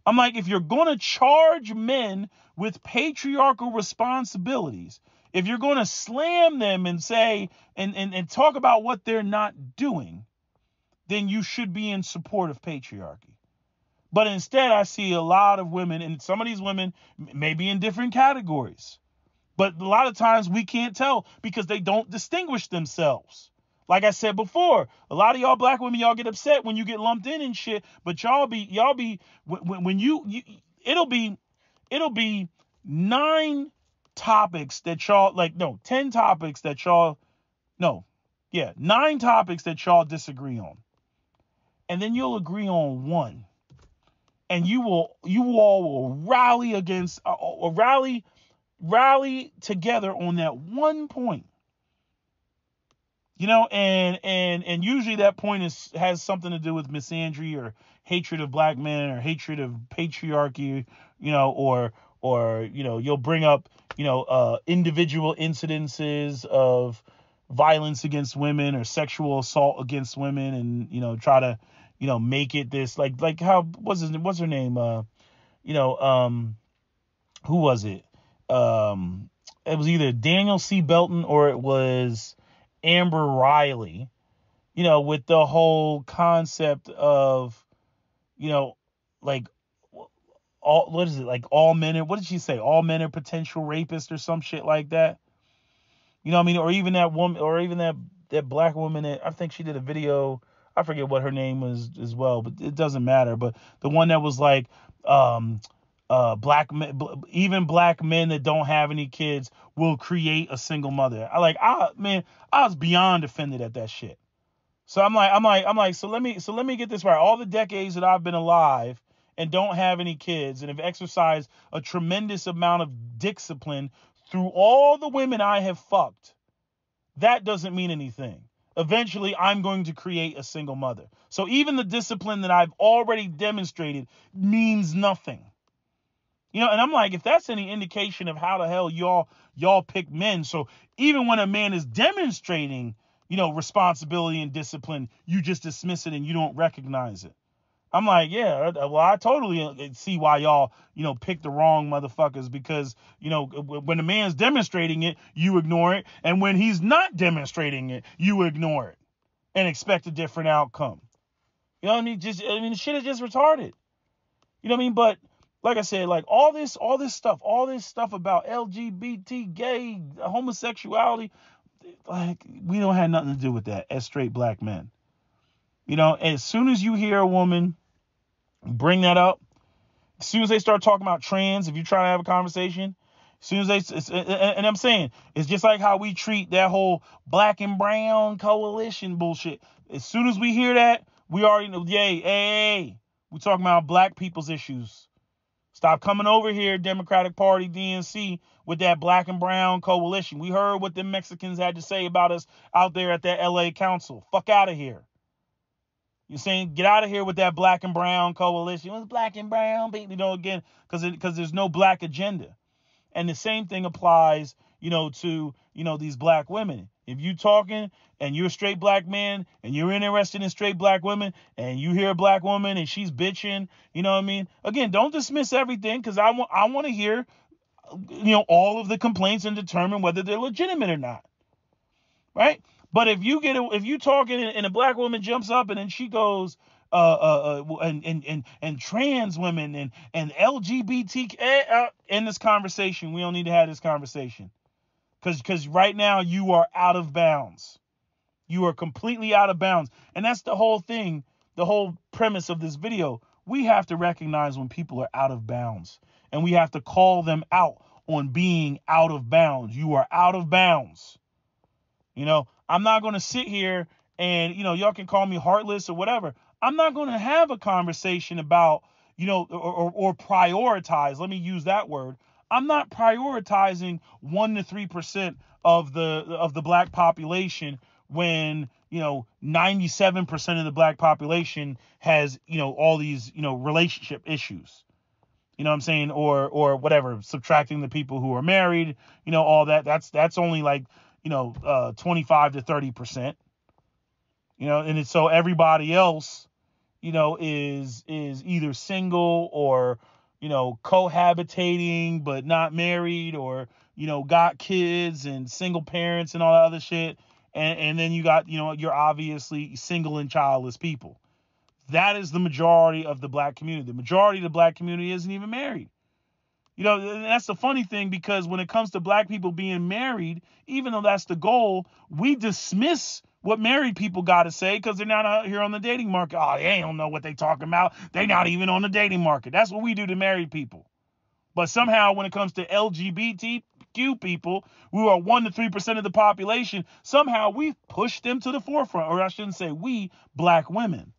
I'm like, if you're going to charge men with patriarchal responsibilities, if you're going to slam them and say and talk about what they're not doing, then you should be in support of patriarchy. But instead, I see a lot of women, and some of these women may be in different categories, but a lot of times we can't tell because they don't distinguish themselves. Like I said before, a lot of y'all black women, y'all get upset when you get lumped in and shit, but y'all be when you it'll be 9 topics that y'all 10 topics that y'all 9 topics that y'all disagree on. And then you'll agree on one. And you all will rally against rally together on that one point. And usually that point has something to do with misandry or hatred of black men or hatred of patriarchy, or you'll bring up, individual incidences of violence against women or sexual assault against women, and, try to, make it this like how what's her name? Who was it? It was either Daniel C. Belton or it was Amber Riley, with the whole concept of, all men are, what did she say? All men are potential rapists or some shit like that. Or even that woman, or even that black woman that I think she did a video. I forget what her name was as well, but it doesn't matter. But the one that was like, black men, even black men that don't have any kids will create a single mother. I was beyond offended at that shit. So I'm like, so let me get this right. All the decades that I've been alive and don't have any kids and have exercised a tremendous amount of discipline through all the women I have fucked, that doesn't mean anything. Eventually, I'm going to create a single mother. So even the discipline that I've already demonstrated means nothing. And I'm like, if that's any indication of how the hell y'all pick men. So even when a man is demonstrating, responsibility and discipline, you just dismiss it and you don't recognize it. I'm like, yeah, well, I totally see why y'all, pick the wrong motherfuckers, because, when the man's demonstrating it, you ignore it. And when he's not demonstrating it, you ignore it and expect a different outcome. You know what I mean? The shit is just retarded. You know what I mean? But like I said, like all this stuff about LGBT, gay, homosexuality, like we don't have nothing to do with that as straight black men. As soon as you hear a woman bring that up, as soon as they start talking about trans, if you try to have a conversation, as soon as and I'm saying, it's just like how we treat that whole black and brown coalition bullshit. As soon as we hear that, we already know, hey, we talking about black people's issues. Stop coming over here, Democratic Party, DNC, with that black and brown coalition. We heard what the Mexicans had to say about us out there at that LA council. Fuck out of here. You're saying get out of here with that black and brown coalition. It's black and brown, again, because there's no black agenda. And the same thing applies, to, these black women. If you talking and you're a straight black man and you're interested in straight black women and you hear a black woman and she's bitching, you know what I mean? Again, don't dismiss everything, because I want to hear, all of the complaints and determine whether they're legitimate or not. Right? But if you talking and a black woman jumps up and then she goes, and trans women and LGBT, in this conversation, we don't need to have this conversation, because right now you are out of bounds. You are completely out of bounds, and that's the whole thing, the whole premise of this video. We have to recognize when people are out of bounds, and we have to call them out on being out of bounds. You are out of bounds. I'm not going to sit here and, y'all can call me heartless or whatever. I'm not going to have a conversation about, or prioritize. Let me use that word. I'm not prioritizing 1 to 3% of the black population when, 97% of the black population has, all these, relationship issues. You know what I'm saying? Or whatever, subtracting the people who are married, all that. That's only like, 25 to 30%, and so everybody else, is either single or, cohabitating, but not married, or, got kids and single parents and all that other shit. And then you got, you're obviously single and childless people. That is the majority of the black community. The majority of the black community isn't even married. And that's the funny thing, because when it comes to black people being married, even though that's the goal, we dismiss what married people got to say because they're not out here on the dating market. Oh, they don't know what they talking about. They not even on the dating market. That's what we do to married people. But somehow when it comes to LGBTQ people, who are 1 to 3% of the population, somehow we push them to the forefront, or I shouldn't say we, black women,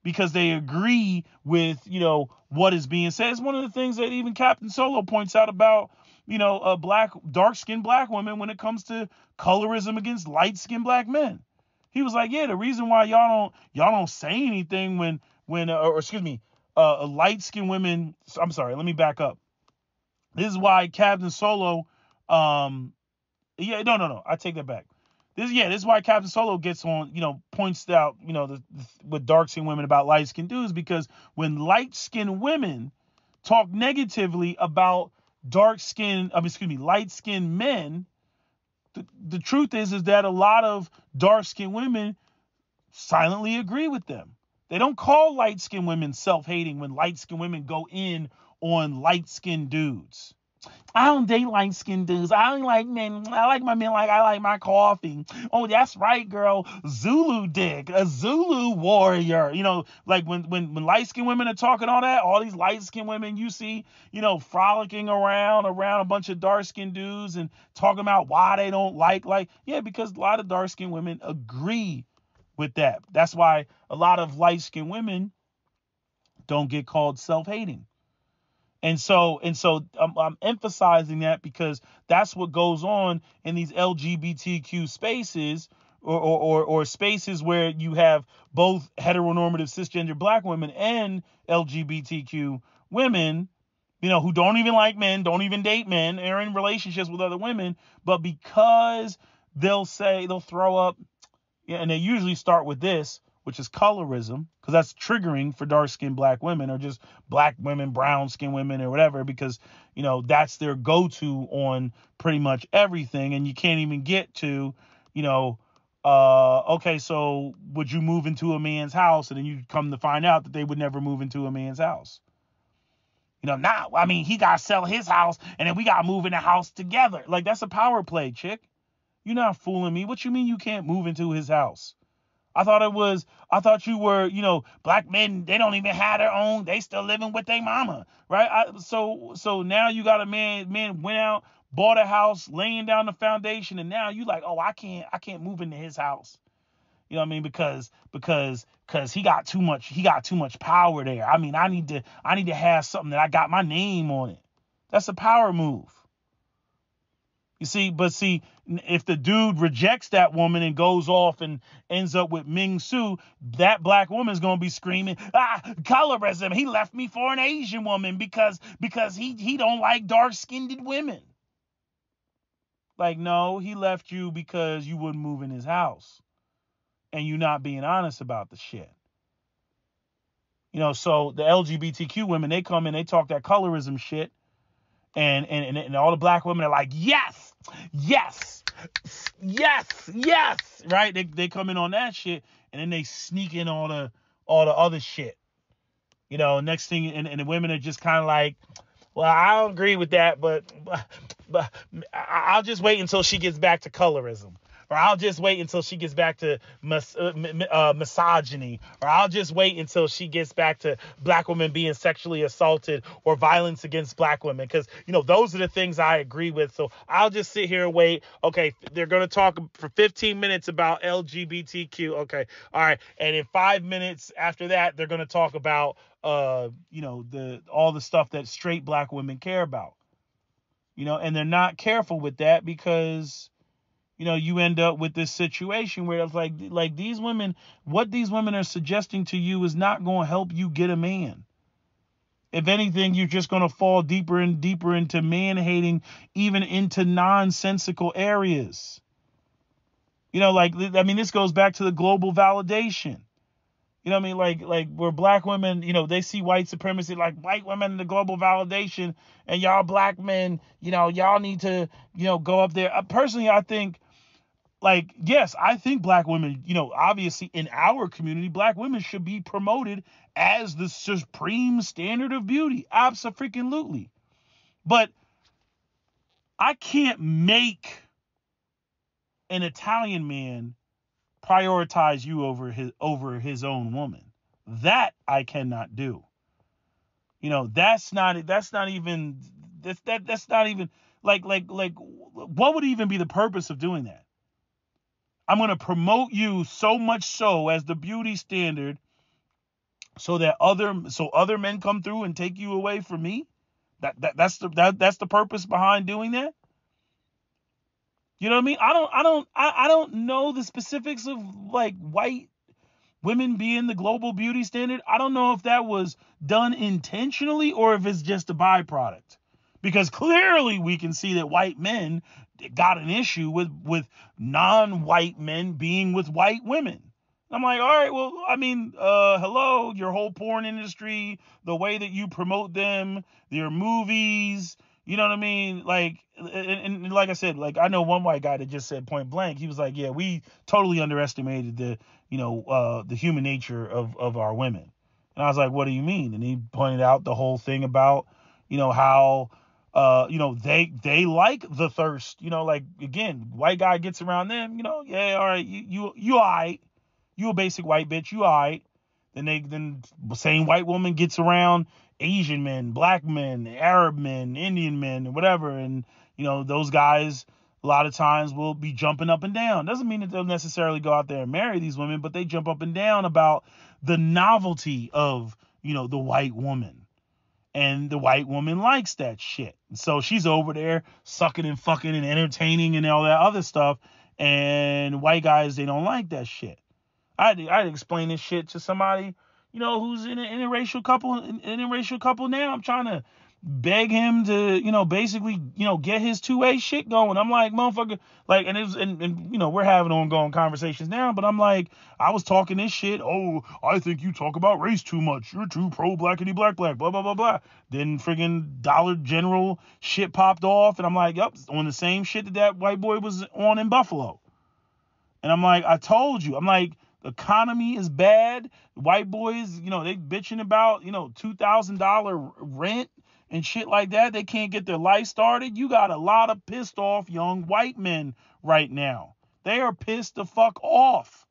because they agree with, what is being said. It's one of the things that even Captain Solo points out about, dark-skinned black women when it comes to colorism against light-skinned black men. He was like, the reason why y'all don't say anything when light-skinned women. I'm sorry, let me back up. This is why Captain Solo, I take that back. This is why Captain Solo gets on, points out, with dark-skinned women about light-skinned dudes, because when light-skinned women talk negatively about light-skinned men, the truth is that a lot of dark-skinned women silently agree with them. They don't call light-skinned women self-hating when light-skinned women go in on light-skinned dudes. I don't date light-skinned dudes. I don't like men. I like my men like I like my coffee. Oh, that's right, girl. Zulu dick. A Zulu warrior. Like when light-skinned women are talking all that, all these light-skinned women you see, frolicking around a bunch of dark-skinned dudes and talking about why they don't because a lot of dark-skinned women agree with that. That's why a lot of light-skinned women don't get called self-hating. And so I'm emphasizing that because that's what goes on in these LGBTQ spaces or spaces where you have both heteronormative cisgender black women and LGBTQ women, who don't even like men, don't even date men, are in relationships with other women. But because they'll throw up, and they usually start with this, which is colorism, because that's triggering for dark-skinned black women, or just black women, brown-skinned women, or whatever, because, that's their go-to on pretty much everything. And you can't even get to, okay, so would you move into a man's house? And then you come to find out that they would never move into a man's house. He got to sell his house, and then we got to move in the house together. Like, that's a power play, chick. You're not fooling me. What you mean you can't move into his house? I thought you were, black men, they don't even have their own, they still living with their mama, right? So now you got a man went out, bought a house, laying down the foundation, and now you like, oh, I can't move into his house. You know what I mean? Because he got too much power there. I need to have something that I got my name on it. That's a power move. You see, if the dude rejects that woman and goes off and ends up with Ming Su, that black woman's gonna be screaming, colorism. He left me for an Asian woman because he don't like dark-skinned women. Like, no, he left you because you wouldn't move in his house. And you not being honest about the shit. So the LGBTQ women, they come in, they talk that colorism shit. And all the black women are like, yes, right? They come in on that shit, and then they sneak in all the other shit. Next thing, and the women are just kind of like, well, I don't agree with that, but I'll just wait until she gets back to colorism. Or I'll just wait until she gets back to misogyny. Or I'll just wait until she gets back to black women being sexually assaulted or violence against black women. Because, those are the things I agree with. So I'll just sit here and wait. Okay, they're going to talk for 15 minutes about LGBTQ. Okay, all right. And in 5 minutes after that, they're going to talk about, all the stuff that straight black women care about. And they're not careful with that because... you end up with this situation where it's like these women, what these women are suggesting to you is not going to help you get a man. If anything, you're just going to fall deeper and deeper into man hating, even into nonsensical areas. This goes back to the global validation. Like where black women, they see white supremacy, like white women in the global validation, and y'all black men, y'all need to, go up there. Personally, I think, yes, I think black women, obviously in our community, black women should be promoted as the supreme standard of beauty. Abso-freaking-lutely. But I can't make an Italian man prioritize you over his own woman. That I cannot do. That's not even what would even be the purpose of doing that? I'm going to promote you so much so as the beauty standard so that other men come through and take you away from me. That's the purpose behind doing that. You know what I mean? I don't know the specifics of like white women being the global beauty standard. I don't know if that was done intentionally or if it's just a byproduct. Because clearly we can see that white men got an issue with non-white men being with white women. I'm like, all right, well, hello, your whole porn industry, the way that you promote them, your movies, you know what I mean? Like, and like I said, like I know one white guy that just said point blank, he was like, yeah, we totally underestimated the human nature of our women. And I was like, what do you mean? And he pointed out the whole thing about, how they like the thirst, like, again, white guy gets around them, yeah, all right, you all right. You a basic white bitch, you all right. Then the same white woman gets around Asian men, black men, Arab men, Indian men, whatever. And, those guys a lot of times will be jumping up and down. Doesn't mean that they'll necessarily go out there and marry these women, but they jump up and down about the novelty of, the white woman. And the white woman likes that shit. So she's over there sucking and fucking and entertaining and all that other stuff. And white guys, they don't like that shit. I'd explain this shit to somebody, who's in an interracial couple now. I'm trying to beg him to, basically, get his 2A shit going. I'm like, motherfucker, like, and we're having ongoing conversations now, but I'm like, I was talking this shit. Oh, I think you talk about race too much. You're too pro blackity black, blah, blah, blah, blah. Then friggin' Dollar General shit popped off, and I'm like, yep, on the same shit that white boy was on in Buffalo. And I'm like, I told you, I'm like, the economy is bad. White boys, they bitching about, $2,000 rent and shit like that. They can't get their life started. You got a lot of pissed off young white men right now. They are pissed the fuck off.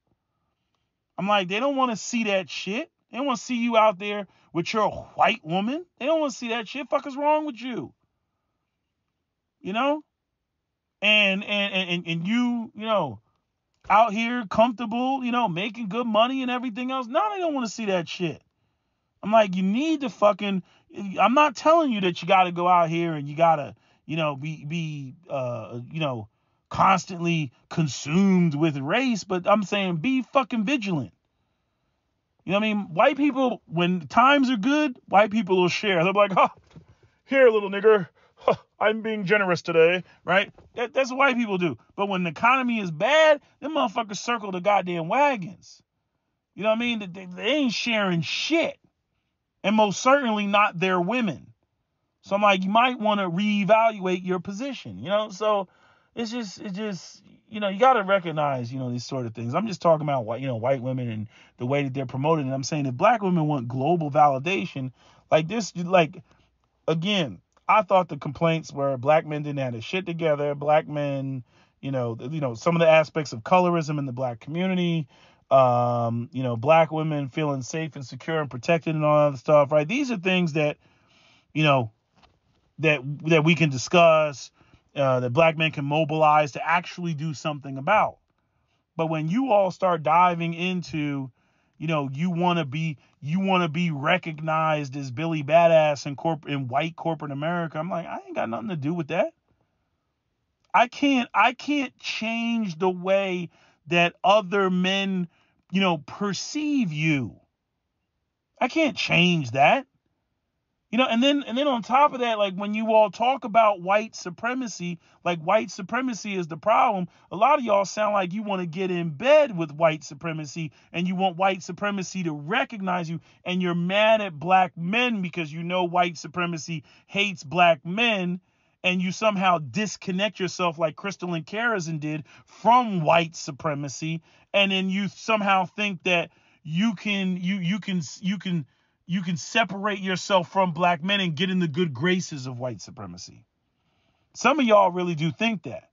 I'm like, they don't want to see that shit. They don't want to see you out there with your white woman. They don't want to see that shit. Fuck is wrong with you? And you, out here comfortable, making good money and everything else. No, they don't want to see that shit. I'm like, you need to fucking, I'm not telling you that you got to go out here and you got to, be constantly consumed with race, but I'm saying be fucking vigilant. You know what I mean? White people, when times are good, white people will share. They're like, oh, here, little nigger, I'm being generous today, right? That's what white people do. But when the economy is bad, them motherfuckers circle the goddamn wagons. You know what I mean? They ain't sharing shit. And most certainly not their women. So I'm like, you might want to reevaluate your position, So it's just, you got to recognize, these sort of things. I'm just talking about white women and the way that they're promoted. And I'm saying if black women want global validation, like this, like, again, I thought the complaints were black men didn't have their shit together. Black men, some of the aspects of colorism in the black community, black women feeling safe and secure and protected and all that stuff, right? These are things that, that we can discuss, that black men can mobilize to actually do something about. But when you all start diving into, you want to be recognized as Billy Badass in white corporate America, I'm like, I ain't got nothing to do with that. I can't change the way that other men, perceive you. I can't change that. And then on top of that, like when you all talk about white supremacy, like white supremacy is the problem. A lot of y'all sound like you want to get in bed with white supremacy and you want white supremacy to recognize you, and you're mad at black men because white supremacy hates black men, and you somehow disconnect yourself like Crystal and Karazin did from white supremacy, and then you somehow think that you can separate yourself from black men and get in the good graces of white supremacy. Some of y'all really do think that.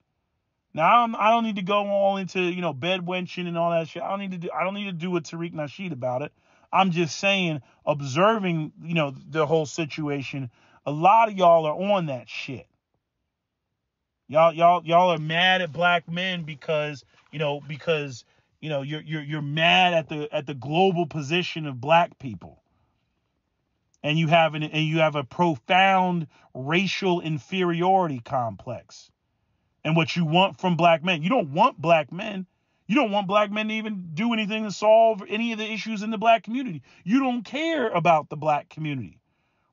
Now, I don't need to go all into, bed wenching and all that shit. I don't need to do a Tariq Nasheed about it. I'm just saying, observing, the whole situation, a lot of y'all are on that shit. Y'all are mad at black men because you're mad at the global position of black people. And you have a profound racial inferiority complex. And what you want from black men, you don't want black men. You don't want black men to even do anything to solve any of the issues in the black community. You don't care about the black community.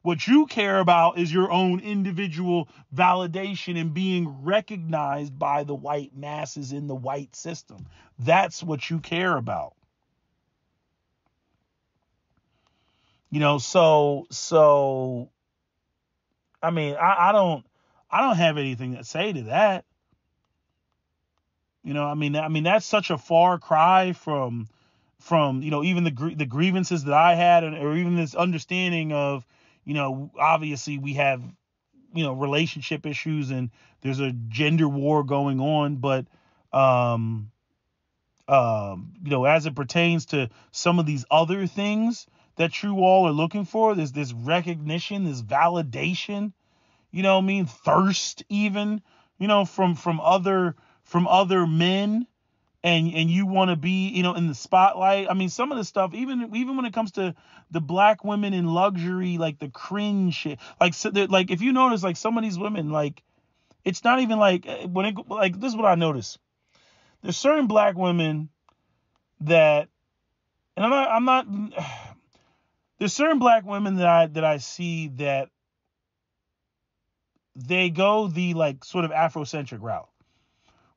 What you care about is your own individual validation and being recognized by the white masses in the white system. That's what you care about. So I mean, I don't have anything to say to that. I mean that's such a far cry from even the grievances that I had, or even this understanding of, obviously we have, relationship issues and there's a gender war going on, but as it pertains to some of these other things that you all are looking for, there's this recognition, this validation, thirst even, from other men, and you want to be, in the spotlight. I mean, some of the stuff, even when it comes to the black women in luxury, like the cringe shit, like if you notice, like some of these women, like it's not even like this is what I notice. There's certain black women that, and I'm not. There's certain black women that I see that they go the like sort of Afrocentric route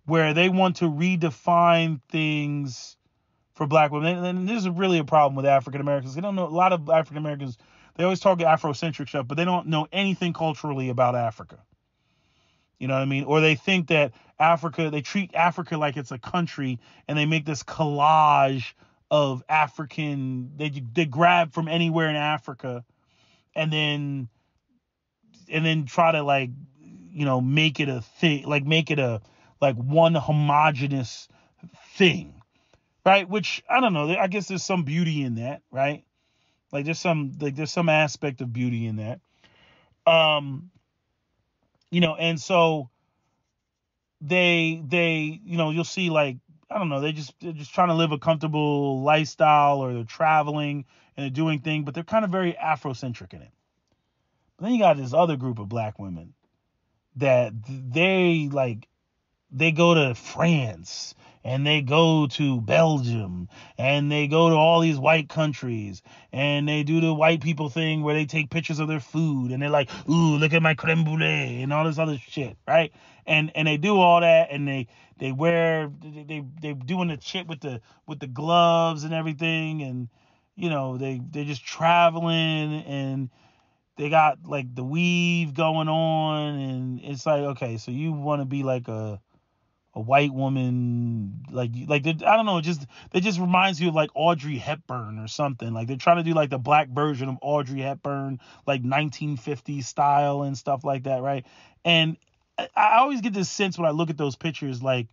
where they want to redefine things for black women. And this is really a problem with African Americans. They don't know, a lot of African Americans, they always talk Afrocentric stuff, but they don't know anything culturally about Africa. You know what I mean? Or they think that Africa, they treat Africa like it's a country, and they make this collage of African, they grab from anywhere in Africa and then try to like, make it a thing, like make it a like one homogenous thing, right? Which I don't know. I guess there's some beauty in that, right? Like there's some aspect of beauty in that. And so they you'll see like, I don't know, they're just trying to live a comfortable lifestyle, or they're traveling and they're doing things, but they're kind of very Afrocentric in it. But then you got this other group of black women that they go to France and they go to Belgium and they go to all these white countries and they do the white people thing where they take pictures of their food and they're like, ooh, look at my creme brulee and all this other shit, right? And they do all that, and they doing the shit with the gloves and everything, and they're just traveling, and they got like the weave going on, and it's like, okay, so you want to be like a white woman, like I don't know, it just reminds you of like Audrey Hepburn or something. Like they're trying to do like the black version of Audrey Hepburn, like 1950s style and stuff like that, right? And I always get this sense when I look at those pictures, like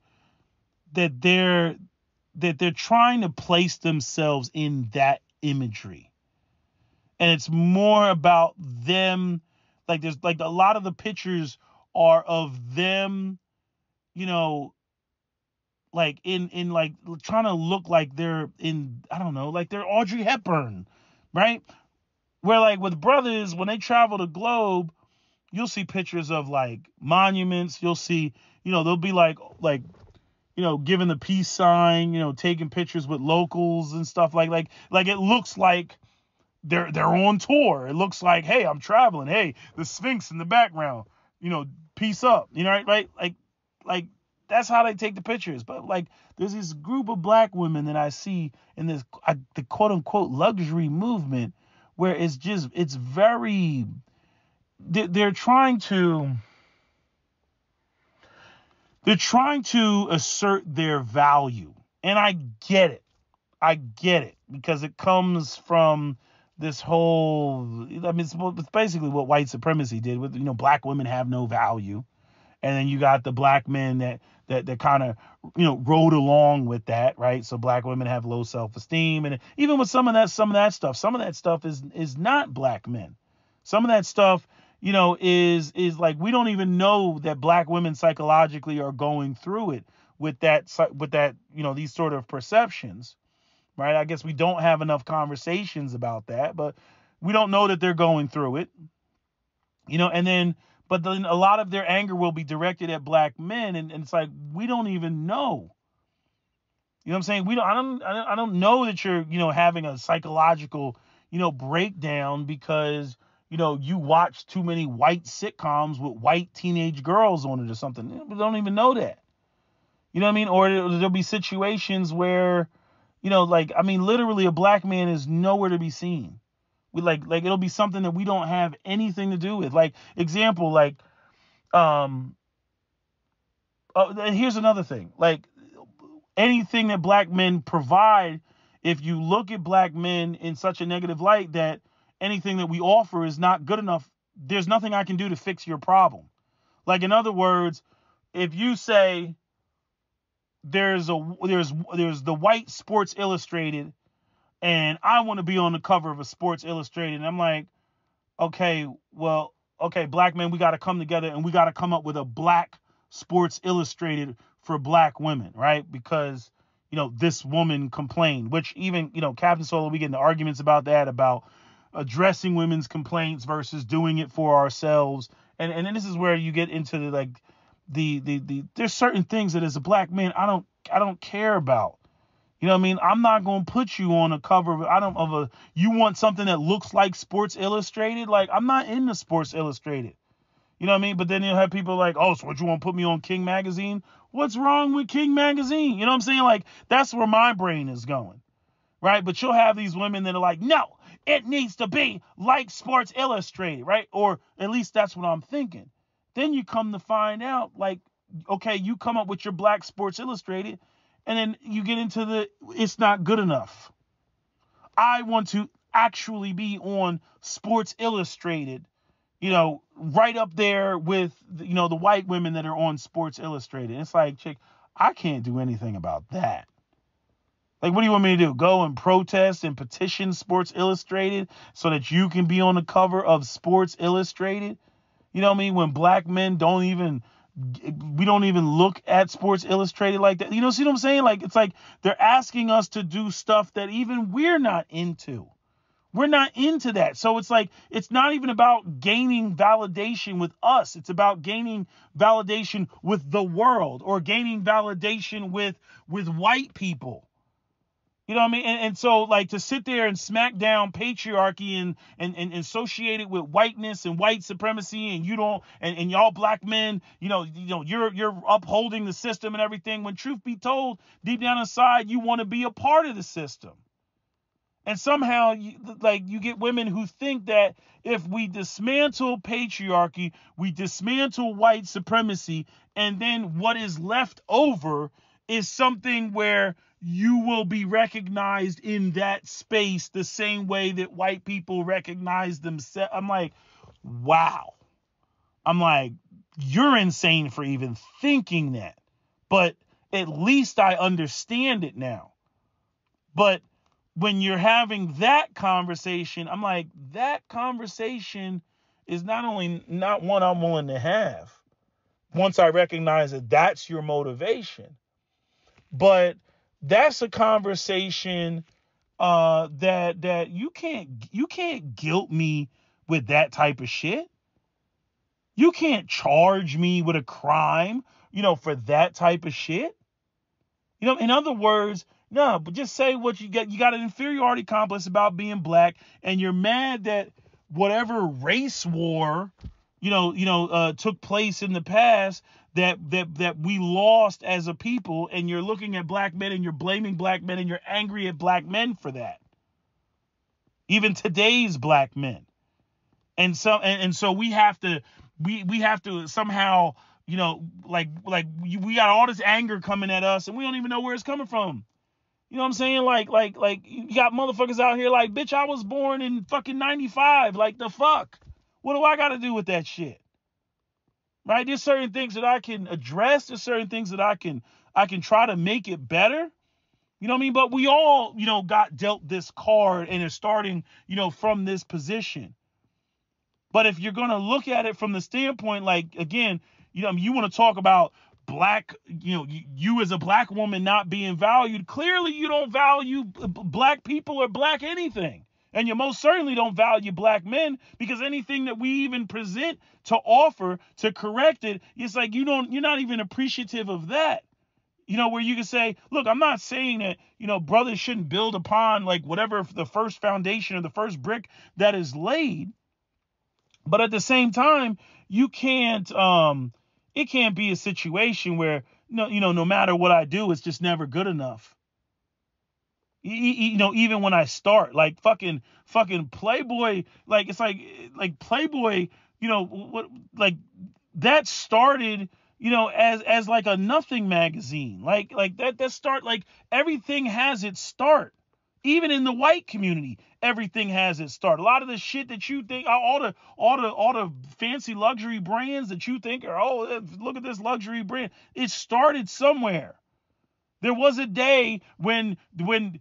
that they're trying to place themselves in that imagery, and it's more about them. Like there's like a lot of the pictures are of them, like in like trying to look like they're in, I don't know, like they're Audrey Hepburn, right? Where like with brothers, when they travel the globe, you'll see pictures of like monuments. You'll see, they'll be like, giving the peace sign, taking pictures with locals and stuff like it looks like they're on tour. It looks like, hey, I'm traveling. Hey, the Sphinx in the background, peace up, right? Like that's how they take the pictures. But like, there's this group of black women that I see in this, the quote unquote luxury movement, where it's very, they're trying to assert their value. And I get it because it comes from this whole, I mean, it's basically what white supremacy did with, black women have no value. And then you got the black men that kind of, rode along with that, right? So black women have low self-esteem. And even with some of that stuff is not black men. Some of that stuff, is like, we don't even know that black women psychologically are going through it with that, these sort of perceptions, right? I guess we don't have enough conversations about that, but we don't know that they're going through it, but then a lot of their anger will be directed at black men. And it's like, we don't even know, what I'm saying? I don't know that you're, having a psychological, breakdown because, you watch too many white sitcoms with white teenage girls on it or something. We don't even know that. You know what I mean? Or there'll be situations where, literally a black man is nowhere to be seen. We like it'll be something that we don't have anything to do with. Like, example, and here's another thing. Like, anything that black men provide, if you look at black men in such a negative light that anything that we offer is not good enough, there's nothing I can do to fix your problem. Like, in other words, if you say there's the white Sports Illustrated and I want to be on the cover of a Sports Illustrated, and I'm like, okay, black men, we got to come together and we got to come up with a black Sports Illustrated for black women, right? Because, this woman complained, which even, Captain Solo, we get into arguments about that, about addressing women's complaints versus doing it for ourselves. And then this is where you get into the there's certain things that as a black man, I don't care about. You know what I mean? I'm not going to put you on a cover you want something that looks like Sports Illustrated? Like, I'm not into Sports Illustrated. You know what I mean? But then you'll have people like, oh, so what, you want to put me on King Magazine? What's wrong with King Magazine? You know what I'm saying? Like, that's where my brain is going, right? But you'll have these women that are like, no, it needs to be like Sports Illustrated, right? Or at least that's what I'm thinking. Then you come to find out, like, okay, you come up with your Black Sports Illustrated, and then you get into it's not good enough. I want to actually be on Sports Illustrated, right up there with, the white women that are on Sports Illustrated. It's like, chick, I can't do anything about that. Like, what do you want me to do? Go and protest and petition Sports Illustrated so that you can be on the cover of Sports Illustrated? You know what I mean? When black men we don't even look at Sports Illustrated like that. See what I'm saying? Like, it's like they're asking us to do stuff that even we're not into. We're not into that. So it's like, it's not even about gaining validation with us. It's about gaining validation with the world, or gaining validation with white people. You know what I mean? And so, like, to sit there and smack down patriarchy and associate it with whiteness and white supremacy, and and y'all black men, you're upholding the system and everything, when truth be told, deep down inside, you want to be a part of the system. And somehow, you get women who think that if we dismantle patriarchy, we dismantle white supremacy, and then what is left over is something where you will be recognized in that space the same way that white people recognize themselves. I'm like, wow. I'm like, you're insane for even thinking that. But at least I understand it now. But when you're having that conversation, I'm like, that conversation is not one I'm willing to have once I recognize that that's your motivation. But that's a conversation that you can't guilt me with that type of shit. You can't charge me with a crime, for that type of shit. In other words, no, but just say what you got. You got an inferiority complex about being black, and you're mad that whatever race war, took place in the past, that we lost as a people, and you're looking at black men and you're blaming black men and you're angry at black men for that. Even today's black men. And so we have to somehow, we got all this anger coming at us and we don't even know where it's coming from. You know what I'm saying? Like you got motherfuckers out here like, bitch, I was born in fucking 95. Like, the fuck? What do I got to do with that shit? Right? There's certain things that I can address. There's certain things that I can try to make it better. You know what I mean? But we all, got dealt this card and are starting, from this position. But if you're going to look at it from the standpoint, like, again, you want to talk about black, you as a black woman not being valued. Clearly, you don't value black people or black anything. And you most certainly don't value black men, because anything that we even present to offer to correct it, it's like you're not even appreciative of that. Where you can say, look, I'm not saying that, brothers shouldn't build upon like whatever the first foundation or the first brick that is laid. But at the same time, you can't, it can't be a situation where, no matter what I do, it's just never good enough. Even when I start, like fucking Playboy, like, it's like Playboy, what, like, that started, as like a nothing magazine, like that start, like, everything has its start. Even in the white community, everything has its start. A lot of the shit that you think, all the fancy luxury brands that you think are, oh, look at this luxury brand, it started somewhere. There was a day when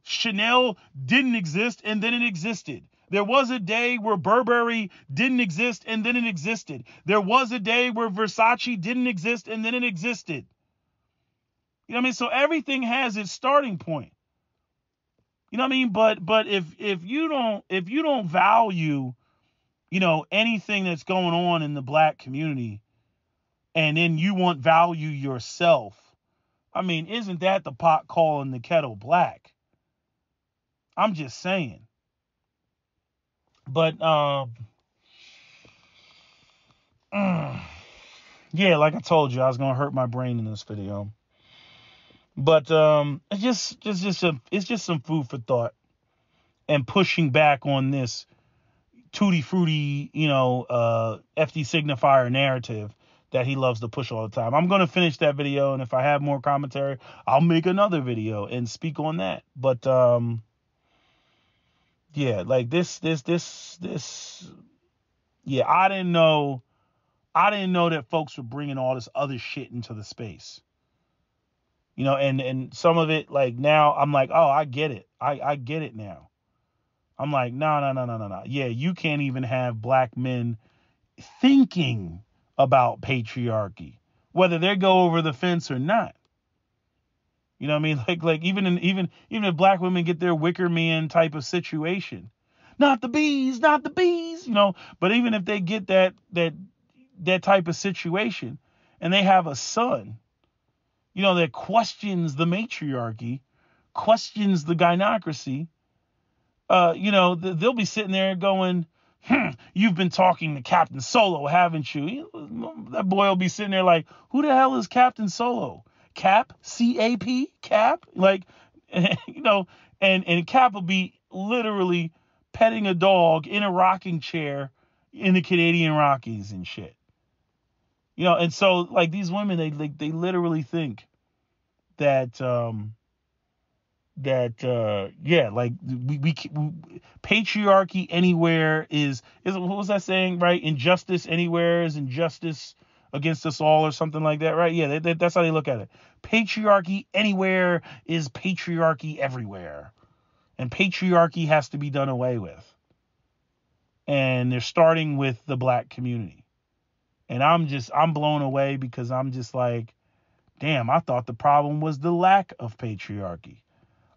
Chanel didn't exist and then it existed. There was a day where Burberry didn't exist and then it existed. There was a day where Versace didn't exist and then it existed. You know what I mean? So everything has its starting point. You know what I mean? But if you don't value, anything that's going on in the black community, and then you want value yourself, I mean, isn't that the pot calling the kettle black? I'm just saying. But Yeah, like I told you, I was gonna hurt my brain in this video. But it's just some food for thought and pushing back on this tutti frutti, FD signifier narrative that he loves to push all the time. I'm going to finish that video, and if I have more commentary, I'll make another video and speak on that. But yeah, like this yeah, I didn't know that folks were bringing all this other shit into the space. And some of it, like, now I'm like, oh, I get it. I get it now. I'm like, no. Yeah, you can't even have black men thinking about patriarchy, whether they go over the fence or not. You know what I mean? Like even if black women get their wicker man type of situation, not the bees, But even if they get that type of situation, and they have a son, that questions the matriarchy, questions the gynocracy, they'll be sitting there going, you've been talking to Captain Solo, haven't you? That boy will be sitting there like, who the hell is Captain Solo? Cap? C-A-P? Cap? Like, and Cap will be literally petting a dog in a rocking chair in the Canadian Rockies and shit. And so, like, these women, they literally think that, like we patriarchy anywhere is what was that saying, right? Injustice anywhere is injustice against us all, or something like that, right? Yeah, that's how they look at it. Patriarchy anywhere is patriarchy everywhere, and patriarchy has to be done away with. And they're starting with the black community, and I'm blown away, because I'm just like, damn, I thought the problem was the lack of patriarchy.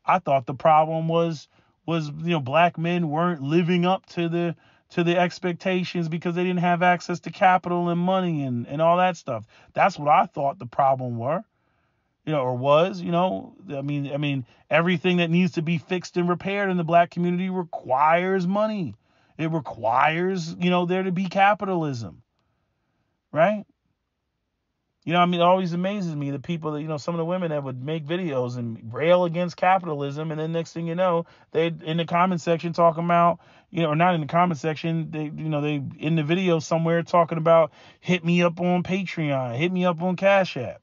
I thought the problem was black men weren't living up to the expectations because they didn't have access to capital and money and all that stuff. That's what I thought the problem was. I mean, everything that needs to be fixed and repaired in the black community requires money. It requires, there to be capitalism, right? It always amazes me, the people that, some of the women that would make videos and rail against capitalism, and then next thing you know, they in the comment section talking about, or not in the comment section, they in the video somewhere talking about, hit me up on Patreon, hit me up on Cash App.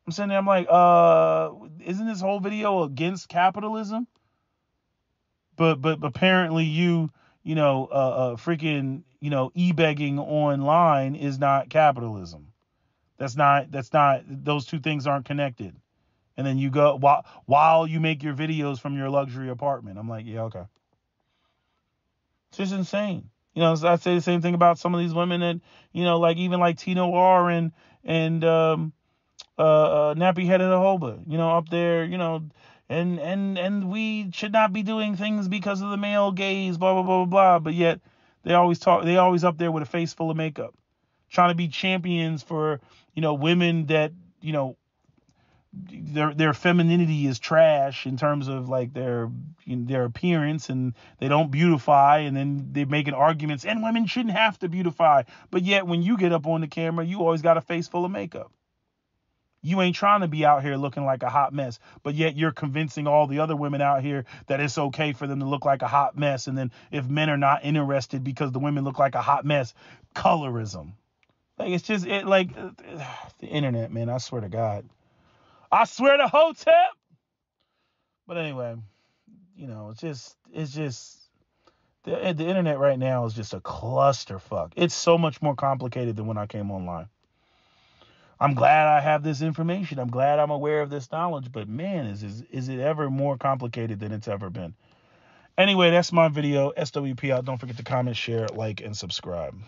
I'm sitting there, I'm like, isn't this whole video against capitalism? But apparently freaking, e-begging online is not capitalism. That's not, those two things aren't connected. And then you go, while you make your videos from your luxury apartment. I'm like, yeah, okay. It's just insane. I'd say the same thing about some of these women that, like even like Tino R and Nappy Headed Ahoba, up there, and we should not be doing things because of the male gaze, blah, blah, blah, blah, blah. But yet they always up there with a face full of makeup, trying to be champions for, women that, their femininity is trash in terms of like their appearance, and they don't beautify, and then they're making arguments, and women shouldn't have to beautify. But yet when you get up on the camera, you always got a face full of makeup. You ain't trying to be out here looking like a hot mess, but yet you're convincing all the other women out here that it's okay for them to look like a hot mess. And then if men are not interested because the women look like a hot mess, colorism. Like, it's just, the internet, man, I swear to God. I swear to Hotep. But anyway, it's just, the internet right now is just a clusterfuck. It's so much more complicated than when I came online. I'm glad I have this information. I'm glad I'm aware of this knowledge, but man, is it ever more complicated than it's ever been. Anyway, that's my video. SWP out. Don't forget to comment, share, like, and subscribe.